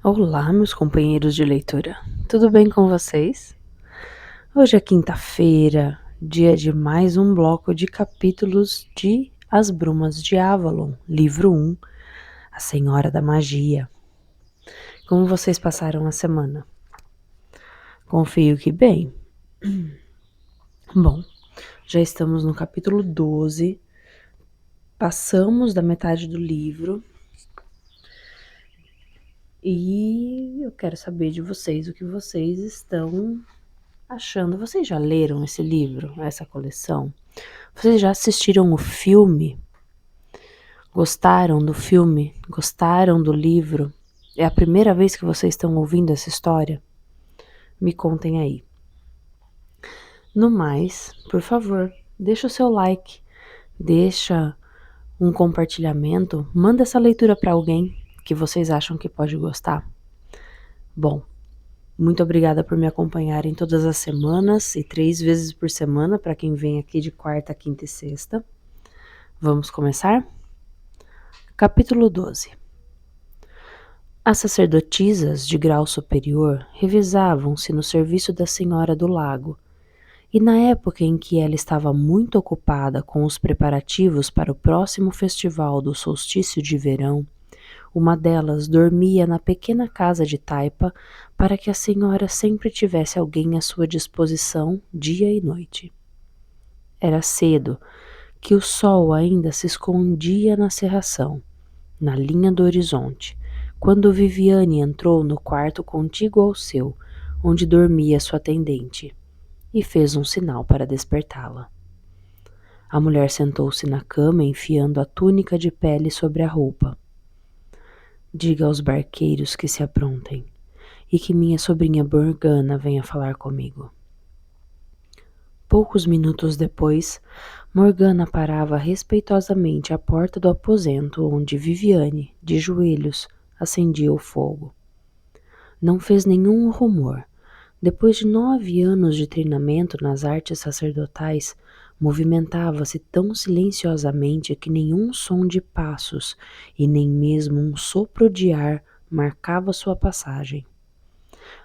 Olá, meus companheiros de leitura, tudo bem com vocês? Hoje é quinta-feira, dia de mais um bloco de capítulos de As Brumas de Avalon, livro 1, A Senhora da Magia. Como vocês passaram a semana? Confio que bem. Bom, já estamos no capítulo 12, passamos da metade do livro e eu quero saber de vocês o que vocês estão achando. Vocês já leram esse livro, essa coleção? Vocês já assistiram o filme? Gostaram do filme? Gostaram do livro? É a primeira vez que vocês estão ouvindo essa história? Me contem aí. No mais, por favor, deixa o seu like, deixa um compartilhamento, manda essa leitura para alguém que vocês acham que pode gostar. Bom, muito obrigada por me acompanharem todas as semanas e 3 vezes por semana para quem vem aqui de quarta, quinta e sexta. Vamos começar? Capítulo 12. As sacerdotisas de grau superior revezavam-se no serviço da Senhora do Lago, e na época em que ela estava muito ocupada com os preparativos para o próximo festival do solstício de verão, uma delas dormia na pequena casa de taipa para que a senhora sempre tivesse alguém à sua disposição dia e noite. Era cedo, que o sol ainda se escondia na cerração, na linha do horizonte, quando Viviane entrou no quarto contíguo ao seu, onde dormia sua atendente, e fez um sinal para despertá-la. A mulher sentou-se na cama, enfiando a túnica de pele sobre a roupa. Diga aos barqueiros que se aprontem, e que minha sobrinha Morgana venha falar comigo. Poucos minutos depois, Morgana parava respeitosamente à porta do aposento onde Viviane, de joelhos, acendia o fogo. Não fez nenhum rumor. Depois de 9 anos de treinamento nas artes sacerdotais, movimentava-se tão silenciosamente que nenhum som de passos e nem mesmo um sopro de ar marcava sua passagem.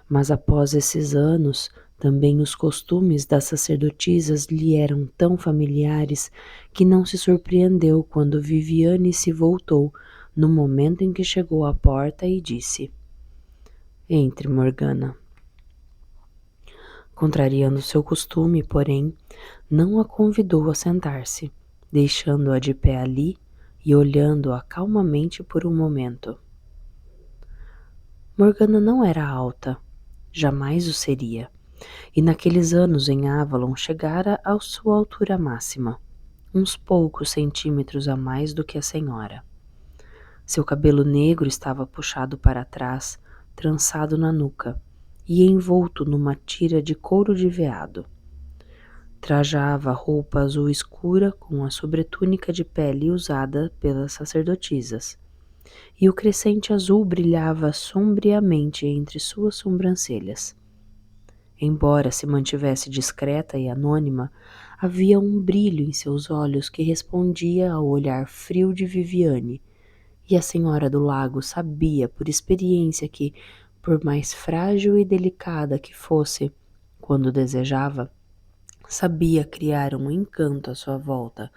Mas após esses anos, também os costumes das sacerdotisas lhe eram tão familiares que não se surpreendeu quando Viviane se voltou no momento em que chegou à porta e disse: "Entre, Morgana." Contrariando seu costume, porém, não a convidou a sentar-se, deixando-a de pé ali e olhando-a calmamente por um momento. Morgana não era alta, jamais o seria, e naqueles anos em Avalon chegara à sua altura máxima, uns poucos centímetros a mais do que a senhora. Seu cabelo negro estava puxado para trás, trançado na nuca e envolto numa tira de couro de veado. Trajava roupa azul escura com a sobretúnica de pele usada pelas sacerdotisas, e o crescente azul brilhava sombriamente entre suas sobrancelhas. Embora se mantivesse discreta e anônima, havia um brilho em seus olhos que respondia ao olhar frio de Viviane, e a Senhora do Lago sabia por experiência que, por mais frágil e delicada que fosse, quando desejava, sabia criar um encanto à sua volta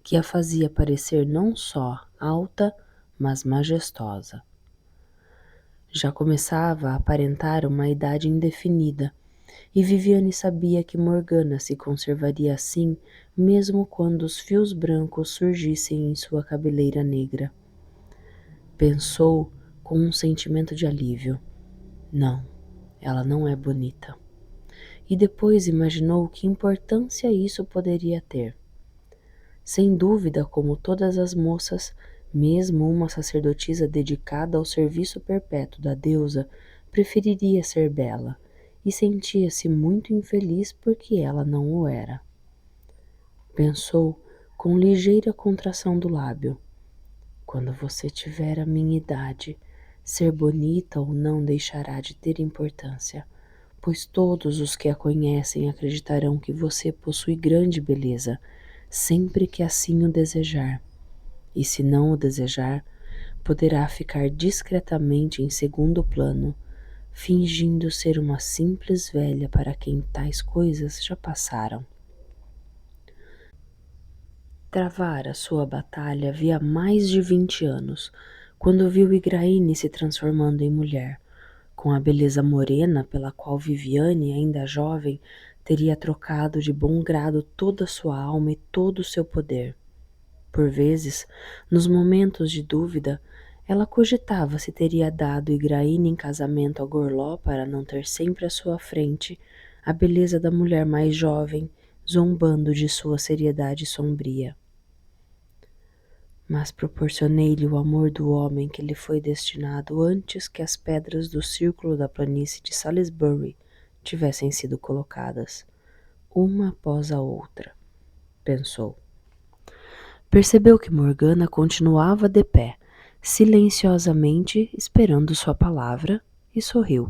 que a fazia parecer não só alta, mas majestosa. Já começava a aparentar uma idade indefinida, e Viviane sabia que Morgana se conservaria assim mesmo quando os fios brancos surgissem em sua cabeleira negra. Pensou com um sentimento de alívio. Não, ela não é bonita. E depois imaginou que importância isso poderia ter. Sem dúvida, como todas as moças, mesmo uma sacerdotisa dedicada ao serviço perpétuo da deusa, preferiria ser bela, e sentia-se muito infeliz porque ela não o era. Pensou com ligeira contração do lábio. Quando você tiver a minha idade, ser bonita ou não deixará de ter importância, pois todos os que a conhecem acreditarão que você possui grande beleza, sempre que assim o desejar. E se não o desejar, poderá ficar discretamente em segundo plano, fingindo ser uma simples velha para quem tais coisas já passaram. Travara sua batalha havia mais de 20 anos, quando viu Igraine se transformando em mulher, com a beleza morena pela qual Viviane, ainda jovem, teria trocado de bom grado toda sua alma e todo o seu poder. Por vezes, nos momentos de dúvida, ela cogitava se teria dado Igraine em casamento a Gorló para não ter sempre à sua frente a beleza da mulher mais jovem, zombando de sua seriedade sombria. Mas proporcionei-lhe o amor do homem que lhe foi destinado antes que as pedras do círculo da planície de Salisbury tivessem sido colocadas, uma após a outra, pensou. Percebeu que Morgana continuava de pé, silenciosamente esperando sua palavra, e sorriu.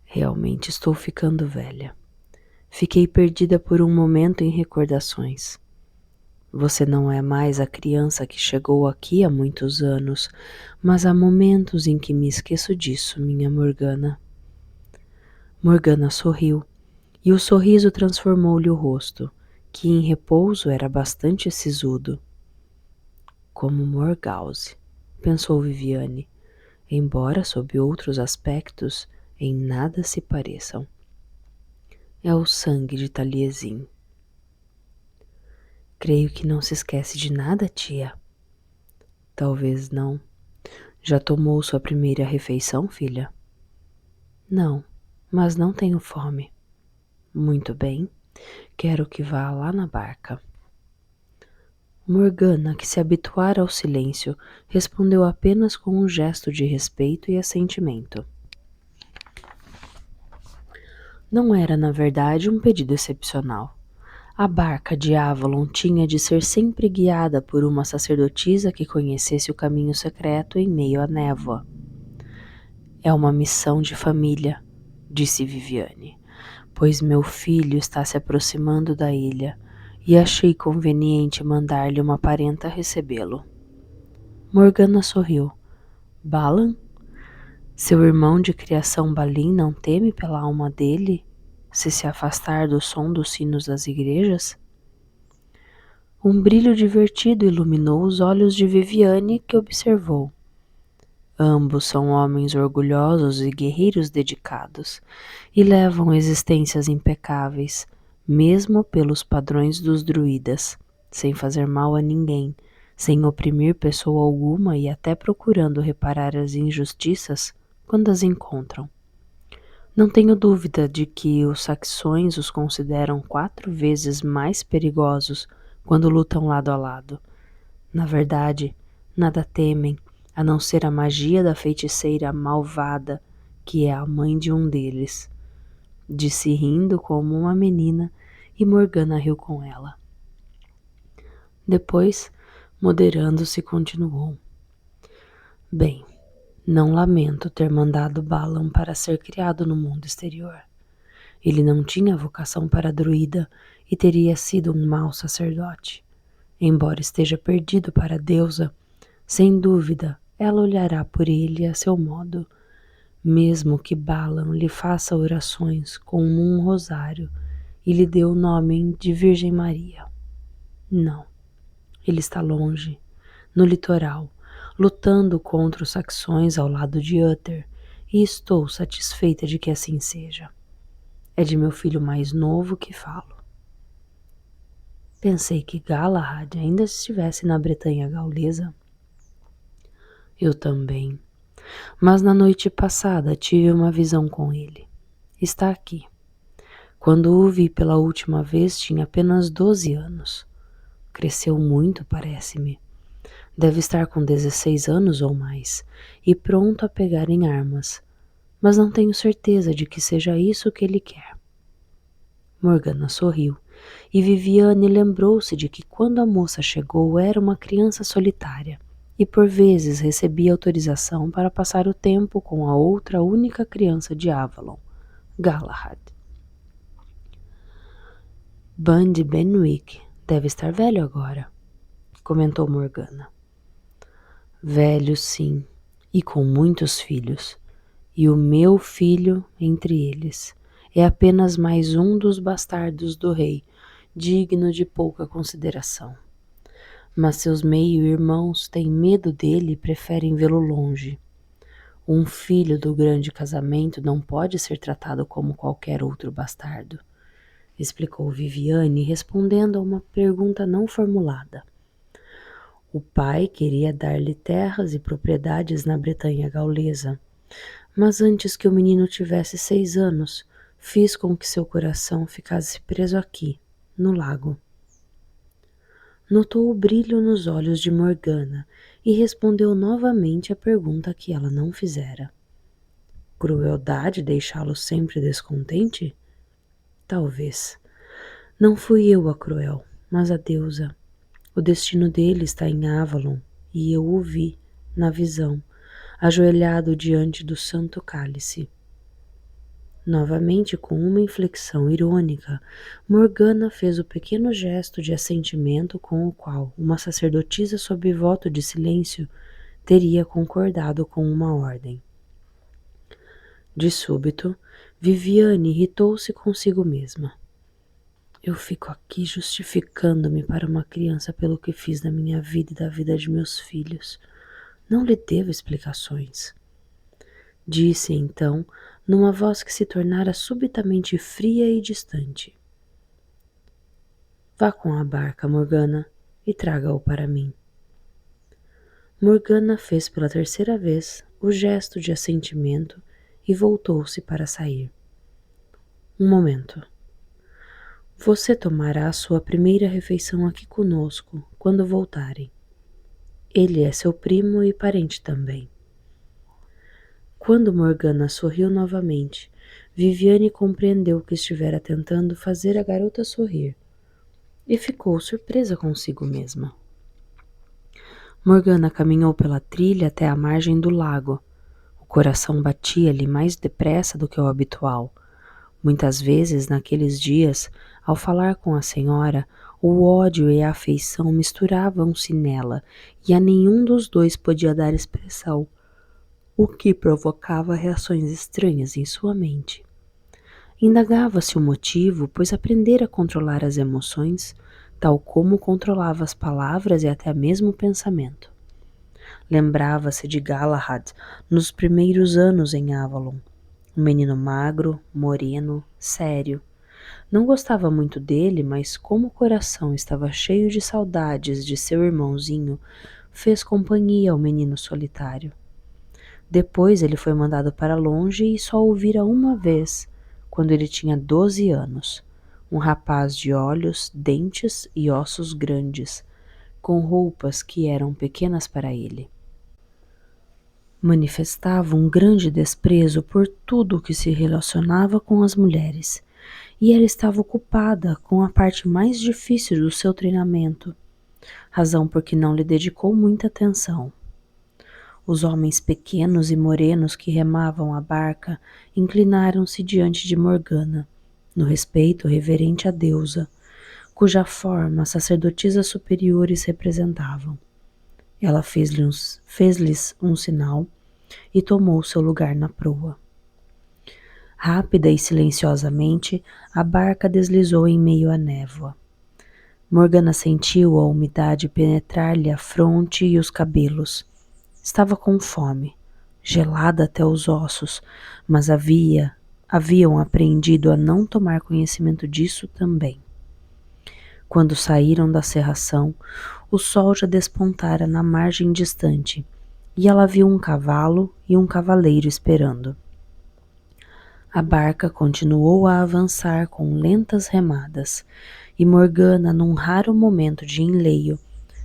Realmente estou ficando velha. Fiquei perdida por um momento em recordações. Você não é mais a criança que chegou aqui há muitos anos, mas há momentos em que me esqueço disso, minha Morgana. Morgana sorriu, e o sorriso transformou-lhe o rosto, que em repouso era bastante sisudo. Como Morgause, pensou Viviane, embora sob outros aspectos em nada se pareçam. É o sangue de Taliesin. Creio que não se esquece de nada, tia. Talvez não. Já tomou sua primeira refeição, filha? Não, mas não tenho fome. Muito bem, quero que vá lá na barca. Morgana, que se habituara ao silêncio, respondeu apenas com um gesto de respeito e assentimento. Não era, na verdade, um pedido excepcional. A barca de Avalon tinha de ser sempre guiada por uma sacerdotisa que conhecesse o caminho secreto em meio à névoa. É uma missão de família, disse Viviane, pois meu filho está se aproximando da ilha e achei conveniente mandar-lhe uma parenta recebê-lo. Morgana sorriu. Balan? Seu irmão de criação Balin não teme pela alma dele se afastar do som dos sinos das igrejas? Um brilho divertido iluminou os olhos de Viviane, que observou. Ambos são homens orgulhosos e guerreiros dedicados, e levam existências impecáveis, mesmo pelos padrões dos druidas, sem fazer mal a ninguém, sem oprimir pessoa alguma e até procurando reparar as injustiças quando as encontram. Não tenho dúvida de que os saxões os consideram 4 vezes mais perigosos quando lutam lado a lado. Na verdade, nada temem, a não ser a magia da feiticeira malvada, que é a mãe de um deles. Disse rindo como uma menina, e Morgana riu com ela. Depois, moderando-se, continuou. Bem, não lamento ter mandado Balan para ser criado no mundo exterior. Ele não tinha vocação para druida e teria sido um mau sacerdote. Embora esteja perdido para a deusa, sem dúvida ela olhará por ele a seu modo, mesmo que Balan lhe faça orações com um rosário e lhe dê o nome de Virgem Maria. Não, ele está longe, no litoral, lutando contra os saxões ao lado de Uther, e estou satisfeita de que assim seja. É de meu filho mais novo que falo. Pensei que Galahad ainda estivesse na Bretanha gaulesa. Eu também. Mas na noite passada tive uma visão com ele. Está aqui. Quando o vi pela última vez tinha apenas 12 anos. Cresceu muito, parece-me. Deve estar com 16 anos ou mais, e pronto a pegar em armas. Mas não tenho certeza de que seja isso que ele quer. Morgana sorriu, e Viviane lembrou-se de que quando a moça chegou era uma criança solitária, e por vezes recebia autorização para passar o tempo com a outra única criança de Avalon, Galahad. Ban de Benwick deve estar velho agora, comentou Morgana. Velho, sim, e com muitos filhos, e o meu filho entre eles. É apenas mais um dos bastardos do rei, digno de pouca consideração. Mas seus meio-irmãos têm medo dele e preferem vê-lo longe. Um filho do grande casamento não pode ser tratado como qualquer outro bastardo, explicou Viviane, respondendo a uma pergunta não formulada. O pai queria dar-lhe terras e propriedades na Bretanha gaulesa, mas antes que o menino tivesse 6 anos, fiz com que seu coração ficasse preso aqui, no lago. Notou o brilho nos olhos de Morgana e respondeu novamente a pergunta que ela não fizera. Crueldade deixá-lo sempre descontente? Talvez. Não fui eu a cruel, mas a deusa. O destino dele está em Avalon, e eu o vi, na visão, ajoelhado diante do santo cálice. Novamente, com uma inflexão irônica, Morgana fez o pequeno gesto de assentimento com o qual uma sacerdotisa sob voto de silêncio teria concordado com uma ordem. De súbito, Viviane irritou-se consigo mesma. Eu fico aqui justificando-me para uma criança pelo que fiz da minha vida e da vida de meus filhos. Não lhe devo explicações. Disse então, numa voz que se tornara subitamente fria e distante. Vá com a barca, Morgana, e traga-o para mim. Morgana fez pela terceira vez o gesto de assentimento e voltou-se para sair. Um momento. Você tomará a sua primeira refeição aqui conosco quando voltarem. Ele é seu primo e parente também. Quando Morgana sorriu novamente, Viviane compreendeu que estivera tentando fazer a garota sorrir e ficou surpresa consigo mesma. Morgana caminhou pela trilha até a margem do lago. O coração batia-lhe mais depressa do que o habitual. Muitas vezes, naqueles dias, ao falar com a senhora, o ódio e a afeição misturavam-se nela e a nenhum dos dois podia dar expressão, o que provocava reações estranhas em sua mente. Indagava-se o motivo, pois aprendera a controlar as emoções, tal como controlava as palavras e até mesmo o pensamento. Lembrava-se de Galahad nos primeiros anos em Avalon. Um menino magro, moreno, sério. Não gostava muito dele, mas como o coração estava cheio de saudades de seu irmãozinho, fez companhia ao menino solitário. Depois ele foi mandado para longe e só o vira uma vez, quando ele tinha 12 anos. Um rapaz de olhos, dentes e ossos grandes, com roupas que eram pequenas para ele. Manifestava um grande desprezo por tudo que se relacionava com as mulheres, e ela estava ocupada com a parte mais difícil do seu treinamento, razão por que não lhe dedicou muita atenção. Os homens pequenos e morenos que remavam a barca inclinaram-se diante de Morgana, no respeito reverente à deusa, cuja forma as sacerdotisas superiores representavam. Ela fez-lhes um sinal e tomou seu lugar na proa. Rápida e silenciosamente, a barca deslizou em meio à névoa. Morgana sentiu a umidade penetrar-lhe a fronte e os cabelos. Estava com fome, gelada até os ossos, mas haviam aprendido a não tomar conhecimento disso também. Quando saíram da cerração, o sol já despontara na margem distante, e ela viu um cavalo e um cavaleiro esperando. A barca continuou a avançar com lentas remadas, e Morgana, num raro momento de enleio,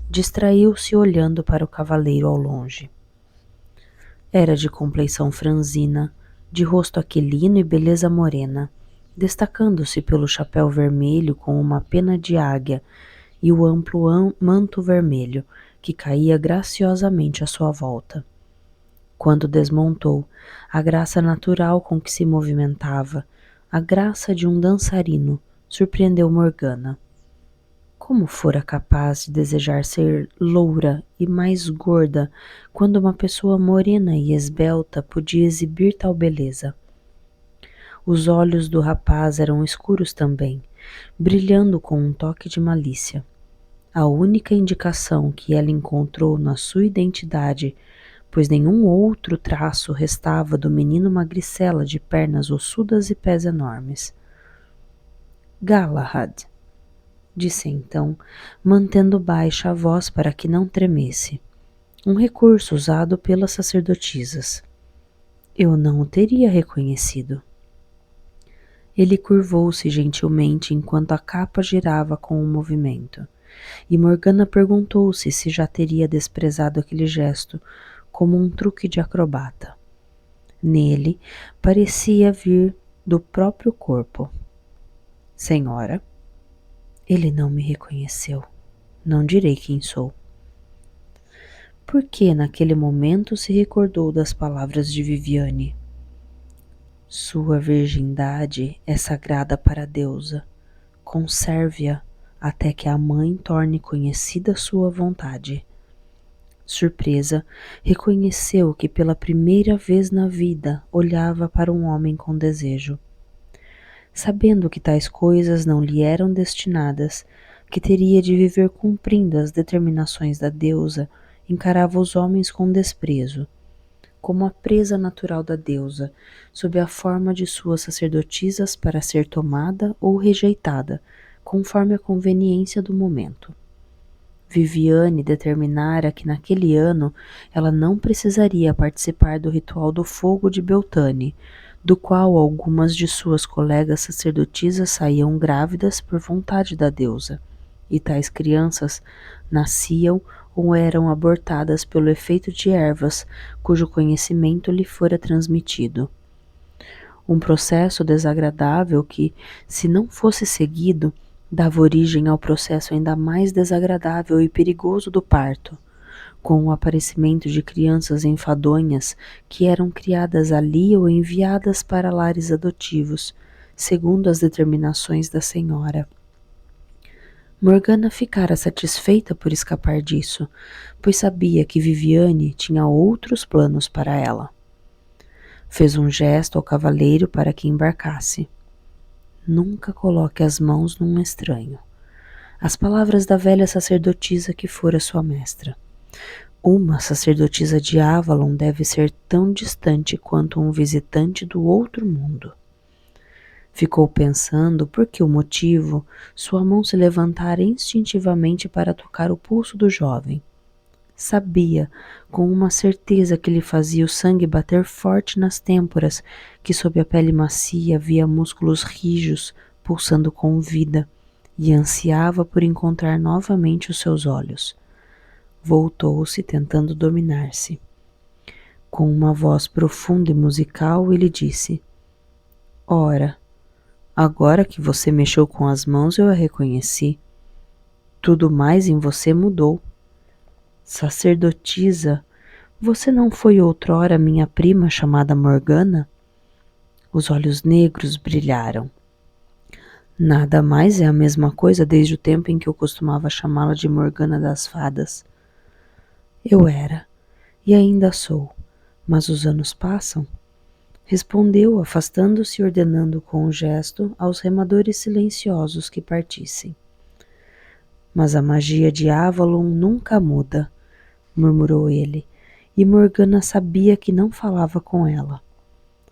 distraiu-se olhando para o cavaleiro ao longe. Era de compleição franzina, de rosto aquilino e beleza morena, destacando-se pelo chapéu vermelho com uma pena de águia e o amplo manto vermelho que caía graciosamente à sua volta. Quando desmontou, a graça natural com que se movimentava, a graça de um dançarino, surpreendeu Morgana. Como fora capaz de desejar ser loura e mais gorda quando uma pessoa morena e esbelta podia exibir tal beleza? Os olhos do rapaz eram escuros também, brilhando com um toque de malícia. A única indicação que ela encontrou na sua identidade, pois nenhum outro traço restava do menino magricela de pernas ossudas e pés enormes. Galahad, disse então, mantendo baixa a voz para que não tremesse, um recurso usado pelas sacerdotisas. Eu não o teria reconhecido. Ele curvou-se gentilmente enquanto a capa girava com o movimento, e Morgana perguntou-se se já teria desprezado aquele gesto como um truque de acrobata. Nele parecia vir do próprio corpo. Senhora, ele não me reconheceu. Não direi quem sou. Por que naquele momento se recordou das palavras de Viviane? Sua virgindade é sagrada para a deusa. Conserve-a até que a mãe torne conhecida sua vontade. Surpresa, reconheceu que pela primeira vez na vida olhava para um homem com desejo. Sabendo que tais coisas não lhe eram destinadas, que teria de viver cumprindo as determinações da deusa, encarava os homens com desprezo, como a presa natural da deusa, sob a forma de suas sacerdotisas para ser tomada ou rejeitada, conforme a conveniência do momento. Viviane determinara que naquele ano ela não precisaria participar do ritual do fogo de Beltane, do qual algumas de suas colegas sacerdotisas saíam grávidas por vontade da deusa, e tais crianças nasciam ou eram abortadas pelo efeito de ervas cujo conhecimento lhe fora transmitido. Um processo desagradável que, se não fosse seguido, dava origem ao processo ainda mais desagradável e perigoso do parto, com o aparecimento de crianças enfadonhas que eram criadas ali ou enviadas para lares adotivos, segundo as determinações da senhora. Morgana ficara satisfeita por escapar disso, pois sabia que Viviane tinha outros planos para ela. Fez um gesto ao cavaleiro para que embarcasse. Nunca coloque as mãos num estranho. As palavras da velha sacerdotisa que fora sua mestra. Uma sacerdotisa de Avalon deve ser tão distante quanto um visitante do outro mundo. Ficou pensando por que o motivo sua mão se levantara instintivamente para tocar o pulso do jovem. Sabia, com uma certeza que lhe fazia o sangue bater forte nas têmporas, que sob a pele macia havia músculos rijos pulsando com vida, e ansiava por encontrar novamente os seus olhos. Voltou-se tentando dominar-se. Com uma voz profunda e musical, ele disse: Ora, agora que você mexeu com as mãos, eu a reconheci. Tudo mais em você mudou. Sacerdotisa, você não foi outrora minha prima chamada Morgana? Os olhos negros brilharam. Nada mais é a mesma coisa desde o tempo em que eu costumava chamá-la de Morgana das Fadas. Eu era, e ainda sou, mas os anos passam. Respondeu, afastando-se e ordenando com um gesto aos remadores silenciosos que partissem. Mas a magia de Avalon nunca muda, murmurou ele, e Morgana sabia que não falava com ela.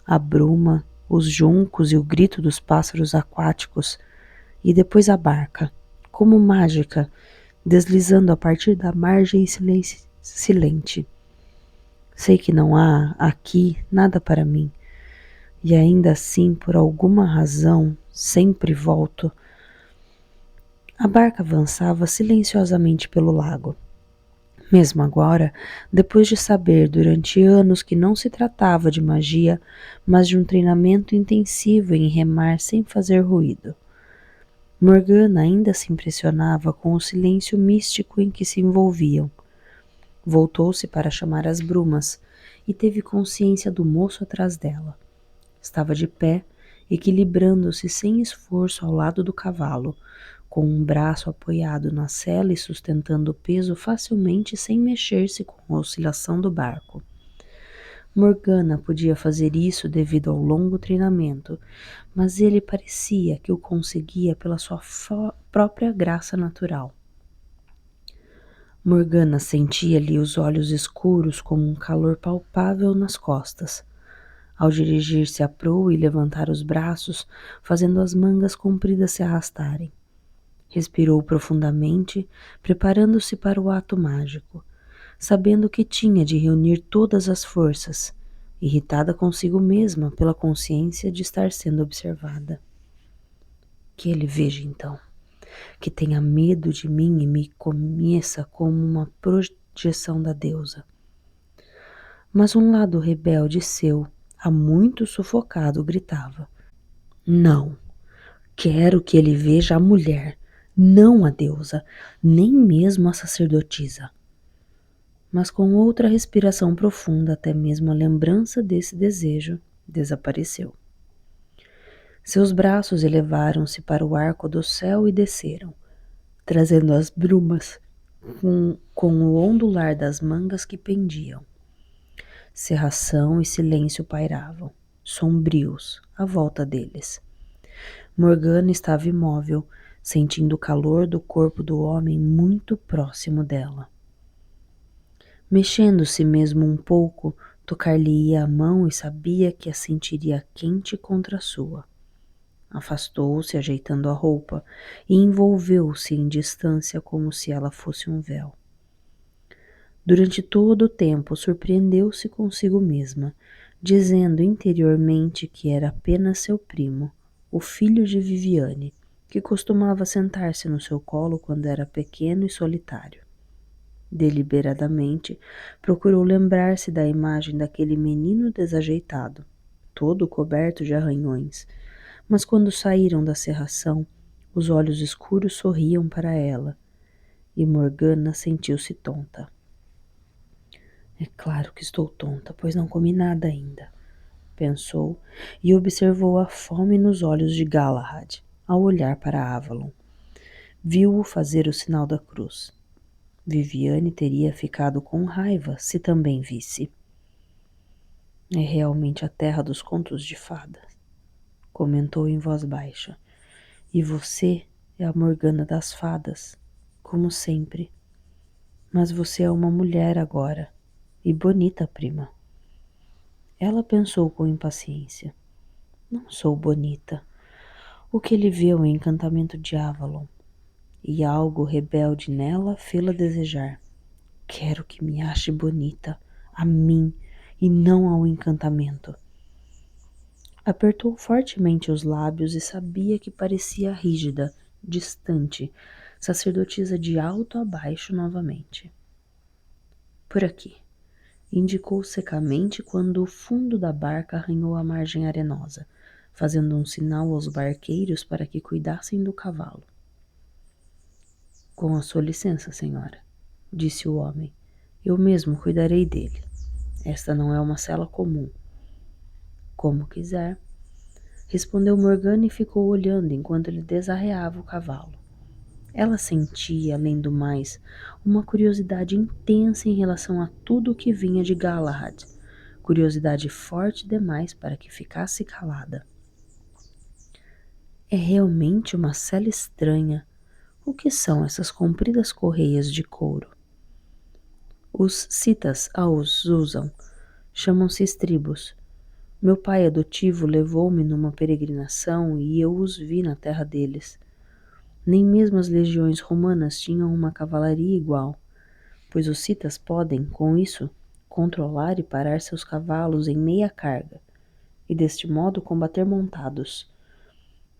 A bruma, os juncos e o grito dos pássaros aquáticos, e depois a barca, como mágica, deslizando a partir da margem silente. Sei que não há aqui nada para mim, e ainda assim, por alguma razão, sempre volto. A barca avançava silenciosamente pelo lago. Mesmo agora, depois de saber durante anos que não se tratava de magia, mas de um treinamento intensivo em remar sem fazer ruído. Morgana ainda se impressionava com o silêncio místico em que se envolviam. Voltou-se para chamar as brumas e teve consciência do moço atrás dela. Estava de pé, equilibrando-se sem esforço ao lado do cavalo, com um braço apoiado na sela e sustentando o peso facilmente sem mexer-se com a oscilação do barco. Morgana podia fazer isso devido ao longo treinamento, mas ele parecia que o conseguia pela sua própria graça natural. Morgana sentia-lhe os olhos escuros como um calor palpável nas costas. Ao dirigir-se à proa e levantar os braços, fazendo as mangas compridas se arrastarem. Respirou profundamente, preparando-se para o ato mágico, sabendo que tinha de reunir todas as forças, irritada consigo mesma pela consciência de estar sendo observada. Que ele veja então, que tenha medo de mim e me conheça como uma projeção da deusa. Mas um lado rebelde seu, há muito sufocado, gritava: não, quero que ele veja a mulher, não a deusa, nem mesmo a sacerdotisa. Mas com outra respiração profunda, até mesmo a lembrança desse desejo desapareceu. Seus braços elevaram-se para o arco do céu e desceram, trazendo as brumas com o ondular das mangas que pendiam. Cerração e silêncio pairavam, sombrios, à volta deles. Morgana estava imóvel, sentindo o calor do corpo do homem muito próximo dela. Mexendo-se mesmo um pouco, tocar-lhe-ia a mão e sabia que a sentiria quente contra a sua. Afastou-se, ajeitando a roupa, e envolveu-se em distância como se ela fosse um véu. Durante todo o tempo surpreendeu-se consigo mesma, dizendo interiormente que era apenas seu primo, o filho de Viviane, que costumava sentar-se no seu colo quando era pequeno e solitário. Deliberadamente, procurou lembrar-se da imagem daquele menino desajeitado, todo coberto de arranhões, mas quando saíram da cerração, os olhos escuros sorriam para ela, e Morgana sentiu-se tonta. É claro que estou tonta, pois não comi nada ainda, pensou, e observou a fome nos olhos de Galahad, ao olhar para Avalon. Viu-o fazer o sinal da cruz. Viviane teria ficado com raiva se também visse. É realmente a terra dos contos de fadas, comentou em voz baixa. E você é a Morgana das fadas, como sempre. Mas você é uma mulher agora, e bonita, prima. Ela pensou com impaciência. Não sou bonita. O que ele viu é o encantamento de Avalon, e algo rebelde nela fê-la desejar. Quero que me ache bonita, a mim, e não ao encantamento. Apertou fortemente os lábios e sabia que parecia rígida, distante, sacerdotisa de alto a baixo novamente. Por aqui, indicou secamente quando o fundo da barca arranhou a margem arenosa, fazendo um sinal aos barqueiros para que cuidassem do cavalo. Com a sua licença, senhora, disse o homem, eu mesmo cuidarei dele. Esta não é uma cela comum. Como quiser, respondeu Morgana e ficou olhando enquanto ele desarreava o cavalo. Ela sentia, além do mais, uma curiosidade intensa em relação a tudo o que vinha de Galahad, curiosidade forte demais para que ficasse calada. É realmente uma cela estranha. O que são essas compridas correias de couro? Os citas os usam, chamam-se estribos. Meu pai adotivo levou-me numa peregrinação e eu os vi na terra deles. Nem mesmo as legiões romanas tinham uma cavalaria igual, pois os citas podem, com isso, controlar e parar seus cavalos em meia carga, e deste modo combater montados.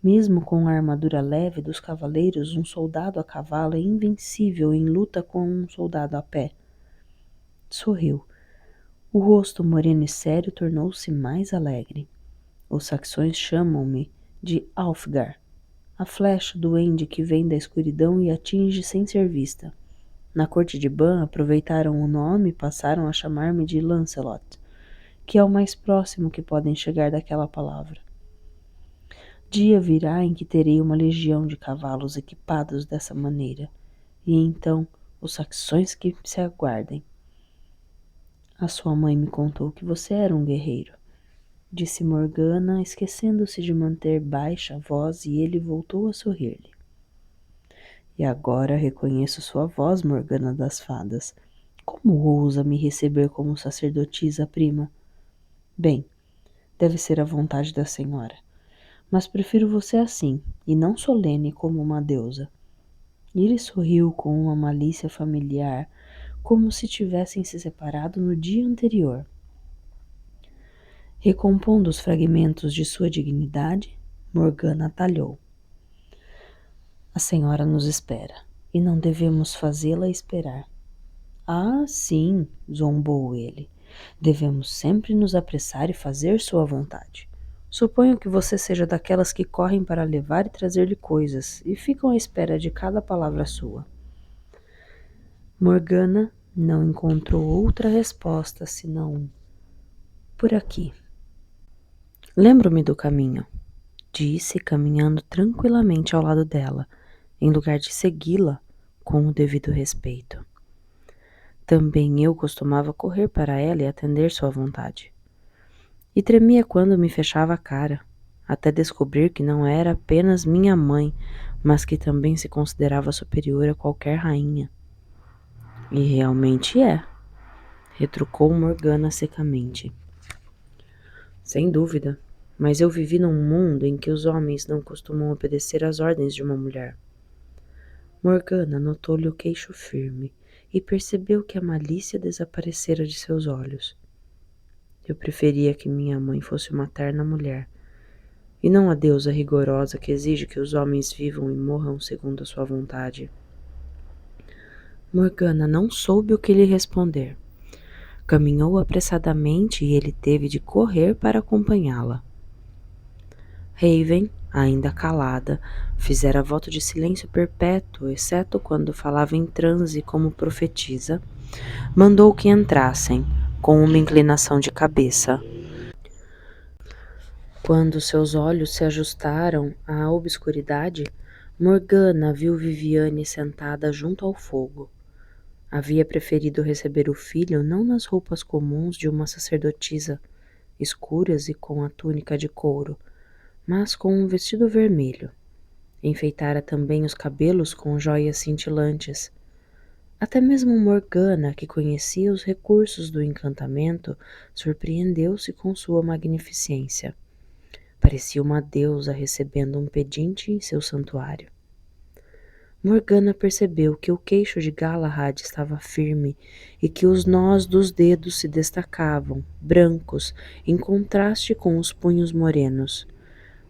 Mesmo com a armadura leve dos cavaleiros, um soldado a cavalo é invencível em luta com um soldado a pé. Sorriu. O rosto moreno e sério tornou-se mais alegre. Os saxões chamam-me de Alfgar, a flecha duende que vem da escuridão e atinge sem ser vista. Na corte de Ban aproveitaram o nome e passaram a chamar-me de Lancelot, que é o mais próximo que podem chegar daquela palavra. Dia virá em que terei uma legião de cavalos equipados dessa maneira, e então os saxões que se aguardem. A sua mãe me contou que você era um guerreiro, disse Morgana, esquecendo-se de manter baixa a voz, e ele voltou a sorrir-lhe. E agora reconheço sua voz, Morgana das Fadas. Como ousa me receber como sacerdotisa, prima? Bem, deve ser a vontade da senhora, mas prefiro você assim, e não solene como uma deusa. Ele sorriu com uma malícia familiar, como se tivessem se separado no dia anterior. Recompondo os fragmentos de sua dignidade, Morgana atalhou. A senhora nos espera, e não devemos fazê-la esperar. Ah, sim, zombou ele. Devemos sempre nos apressar e fazer sua vontade. Suponho que você seja daquelas que correm para levar e trazer-lhe coisas e ficam à espera de cada palavra sua. Morgana não encontrou outra resposta senão por aqui. Lembro-me do caminho, disse, caminhando tranquilamente ao lado dela, em lugar de segui-la com o devido respeito. Também eu costumava correr para ela e atender sua vontade. E tremia quando me fechava a cara, até descobrir que não era apenas minha mãe, mas que também se considerava superior a qualquer rainha. E realmente é, retrucou Morgana secamente. Sem dúvida, mas eu vivi num mundo em que os homens não costumam obedecer às ordens de uma mulher. Morgana notou-lhe o queixo firme e percebeu que a malícia desaparecera de seus olhos. Eu preferia que minha mãe fosse uma terna mulher, e não a deusa rigorosa que exige que os homens vivam e morram segundo a sua vontade. Morgana não soube o que lhe responder. Caminhou apressadamente e ele teve de correr para acompanhá-la. Raven, ainda calada, fizera voto de silêncio perpétuo, exceto quando falava em transe como profetisa, mandou que entrassem, com uma inclinação de cabeça. Quando seus olhos se ajustaram à obscuridade, Morgana viu Viviane sentada junto ao fogo. Havia preferido receber o filho não nas roupas comuns de uma sacerdotisa, escuras e com a túnica de couro, mas com um vestido vermelho. Enfeitara também os cabelos com joias cintilantes. Até mesmo Morgana, que conhecia os recursos do encantamento, surpreendeu-se com sua magnificência. Parecia uma deusa recebendo um pedinte em seu santuário. Morgana percebeu que o queixo de Galahad estava firme e que os nós dos dedos se destacavam, brancos, em contraste com os punhos morenos.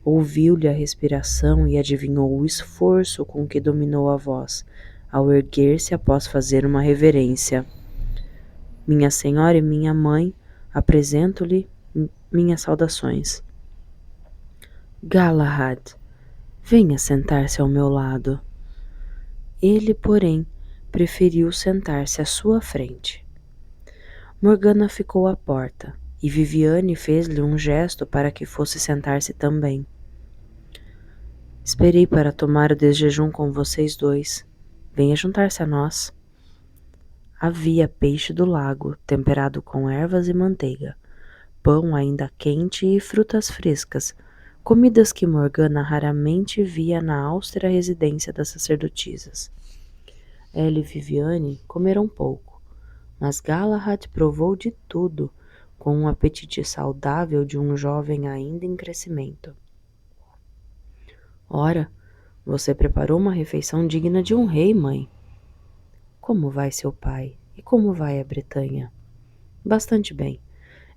Ouviu-lhe a respiração e adivinhou o esforço com que dominou a voz, ao erguer-se após fazer uma reverência. Minha senhora e minha mãe, apresento-lhe minhas saudações. Galahad, venha sentar-se ao meu lado. Ele, porém, preferiu sentar-se à sua frente. Morgana ficou à porta, e Viviane fez-lhe um gesto para que fosse sentar-se também. Esperei para tomar o desjejum com vocês dois. Venha juntar-se a nós. Havia peixe do lago, temperado com ervas e manteiga, pão ainda quente e frutas frescas, comidas que Morgana raramente via na austera residência das sacerdotisas. Ela e Viviane comeram pouco, mas Galahad provou de tudo, com um apetite saudável de um jovem ainda em crescimento. Ora, você preparou uma refeição digna de um rei, mãe. Como vai seu pai? E como vai a Bretanha? Bastante bem,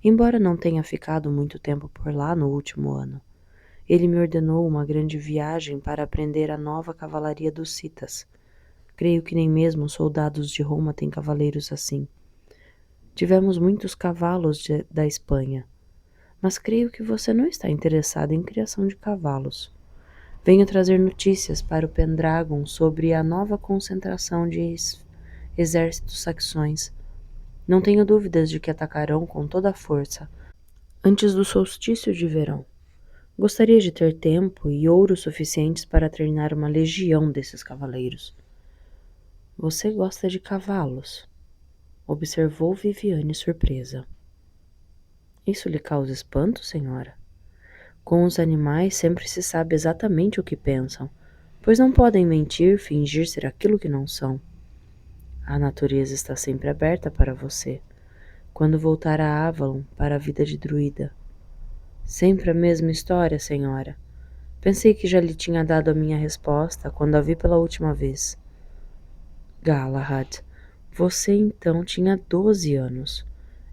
embora não tenha ficado muito tempo por lá no último ano. Ele me ordenou uma grande viagem para aprender a nova cavalaria dos citas. Creio que nem mesmo os soldados de Roma têm cavaleiros assim. Tivemos muitos cavalos da Espanha, mas creio que você não está interessado em criação de cavalos. Venho trazer notícias para o Pendragon sobre a nova concentração de exércitos saxões. Não tenho dúvidas de que atacarão com toda a força, antes do solstício de verão. Gostaria de ter tempo e ouro suficientes para treinar uma legião desses cavaleiros. Você gosta de cavalos? Observou Viviane surpresa. Isso lhe causa espanto, senhora? Com os animais sempre se sabe exatamente o que pensam, pois não podem mentir, fingir ser aquilo que não são. A natureza está sempre aberta para você. Quando voltar a Avalon para a vida de druida. Sempre a mesma história, senhora. Pensei que já lhe tinha dado a minha resposta quando a vi pela última vez. Galahad, você então tinha 12 anos.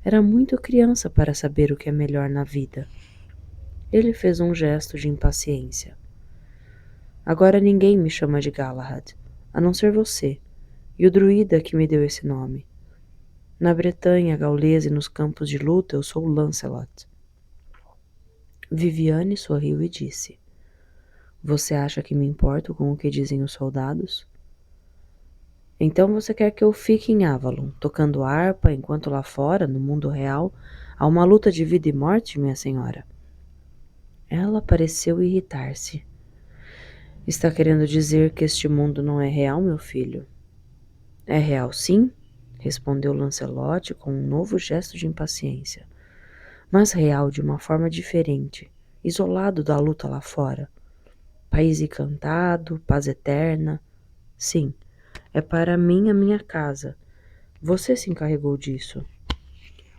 Era muito criança para saber o que é melhor na vida. Ele fez um gesto de impaciência. Agora ninguém me chama de Galahad, a não ser você, e o druida que me deu esse nome. Na Bretanha gaulesa e nos campos de luta eu sou Lancelot. Viviane sorriu e disse: Você acha que me importo com o que dizem os soldados? Então você quer que eu fique em Avalon, tocando harpa, enquanto lá fora, no mundo real, há uma luta de vida e morte, minha senhora? Ela pareceu irritar-se. Está querendo dizer que este mundo não é real, meu filho? É real, sim, respondeu Lancelot com um novo gesto de impaciência. Mas real de uma forma diferente, isolado da luta lá fora. País encantado, paz eterna. Sim, é para mim a minha casa. Você se encarregou disso.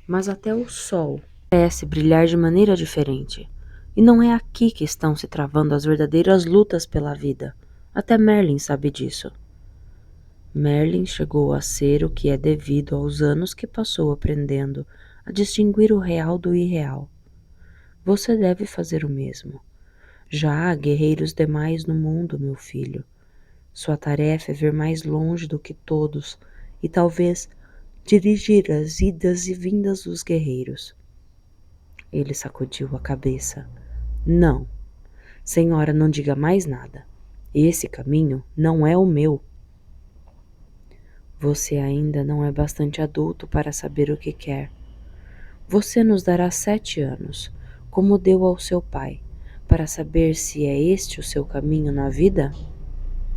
Mas até o sol parece brilhar de maneira diferente. E não é aqui que estão se travando as verdadeiras lutas pela vida. Até Merlin sabe disso. Merlin chegou a ser o que é devido aos anos que passou aprendendo a distinguir o real do irreal. Você deve fazer o mesmo. Já há guerreiros demais no mundo, meu filho. Sua tarefa é ver mais longe do que todos e talvez dirigir as idas e vindas dos guerreiros. Ele sacudiu a cabeça. Não, senhora, não diga mais nada. Esse caminho não é o meu. Você ainda não é bastante adulto para saber o que quer. Você nos dará 7 anos, como deu ao seu pai, para saber se é este o seu caminho na vida?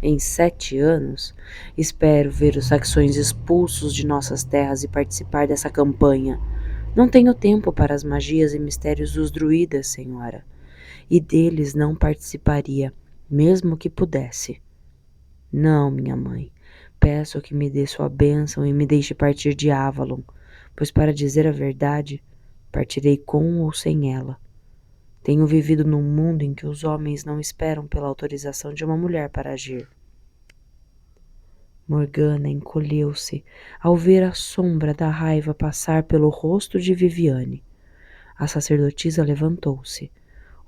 Em 7 anos, espero ver os saxões expulsos de nossas terras e participar dessa campanha. Não tenho tempo para as magias e mistérios dos druidas, senhora, e deles não participaria, mesmo que pudesse. Não, minha mãe, peço que me dê sua bênção e me deixe partir de Avalon, pois, para dizer a verdade, partirei com ou sem ela. Tenho vivido num mundo em que os homens não esperam pela autorização de uma mulher para agir. Morgana encolheu-se ao ver a sombra da raiva passar pelo rosto de Viviane. A sacerdotisa levantou-se,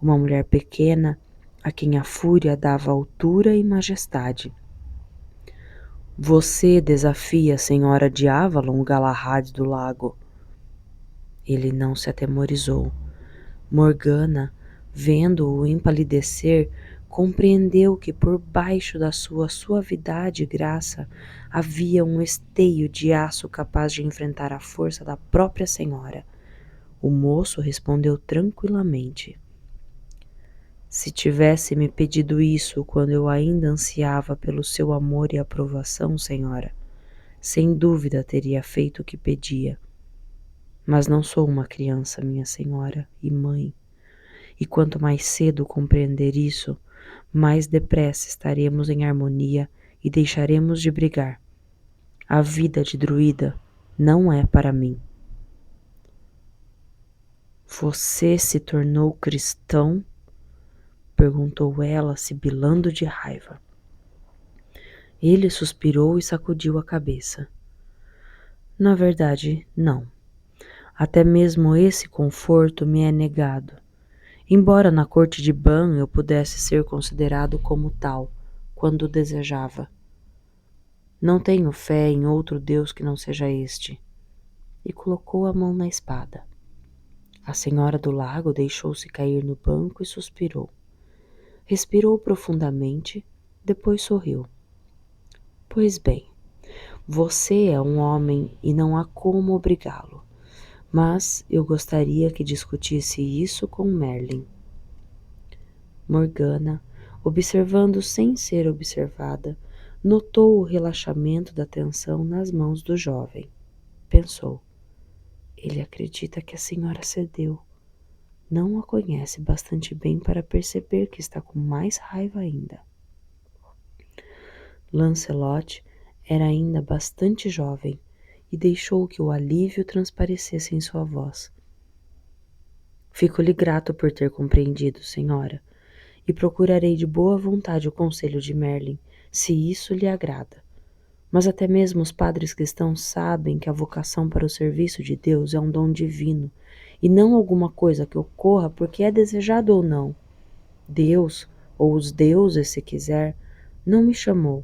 uma mulher pequena a quem a fúria dava altura e majestade. Você desafia a senhora de Avalon, Galahad do Lago. Ele não se atemorizou. Morgana, vendo-o empalidecer, compreendeu que por baixo da sua suavidade e graça havia um esteio de aço capaz de enfrentar a força da própria senhora. O moço respondeu tranquilamente. Se tivesse me pedido isso quando eu ainda ansiava pelo seu amor e aprovação, senhora, sem dúvida teria feito o que pedia. Mas não sou uma criança, minha senhora e mãe. E quanto mais cedo compreender isso, mais depressa estaremos em harmonia e deixaremos de brigar. A vida de druida não é para mim. Você se tornou cristão? Perguntou ela, sibilando de raiva. Ele suspirou e sacudiu a cabeça. Na verdade, não. Até mesmo esse conforto me é negado. Embora na corte de Ban eu pudesse ser considerado como tal, quando desejava. Não tenho fé em outro Deus que não seja este. E colocou a mão na espada. A senhora do lago deixou-se cair no banco e suspirou. Respirou profundamente, depois sorriu. Pois bem, você é um homem e não há como obrigá-lo. Mas eu gostaria que discutisse isso com Merlin. Morgana, observando sem ser observada, notou o relaxamento da tensão nas mãos do jovem. Pensou: ele acredita que a senhora cedeu. Não a conhece bastante bem para perceber que está com mais raiva ainda. Lancelot era ainda bastante jovem e deixou que o alívio transparecesse em sua voz. Fico-lhe grato por ter compreendido, senhora, e procurarei de boa vontade o conselho de Merlin, se isso lhe agrada. Mas até mesmo os padres cristãos sabem que a vocação para o serviço de Deus é um dom divino, e não alguma coisa que ocorra porque é desejado ou não. Deus, ou os deuses, se quiser, não me chamou,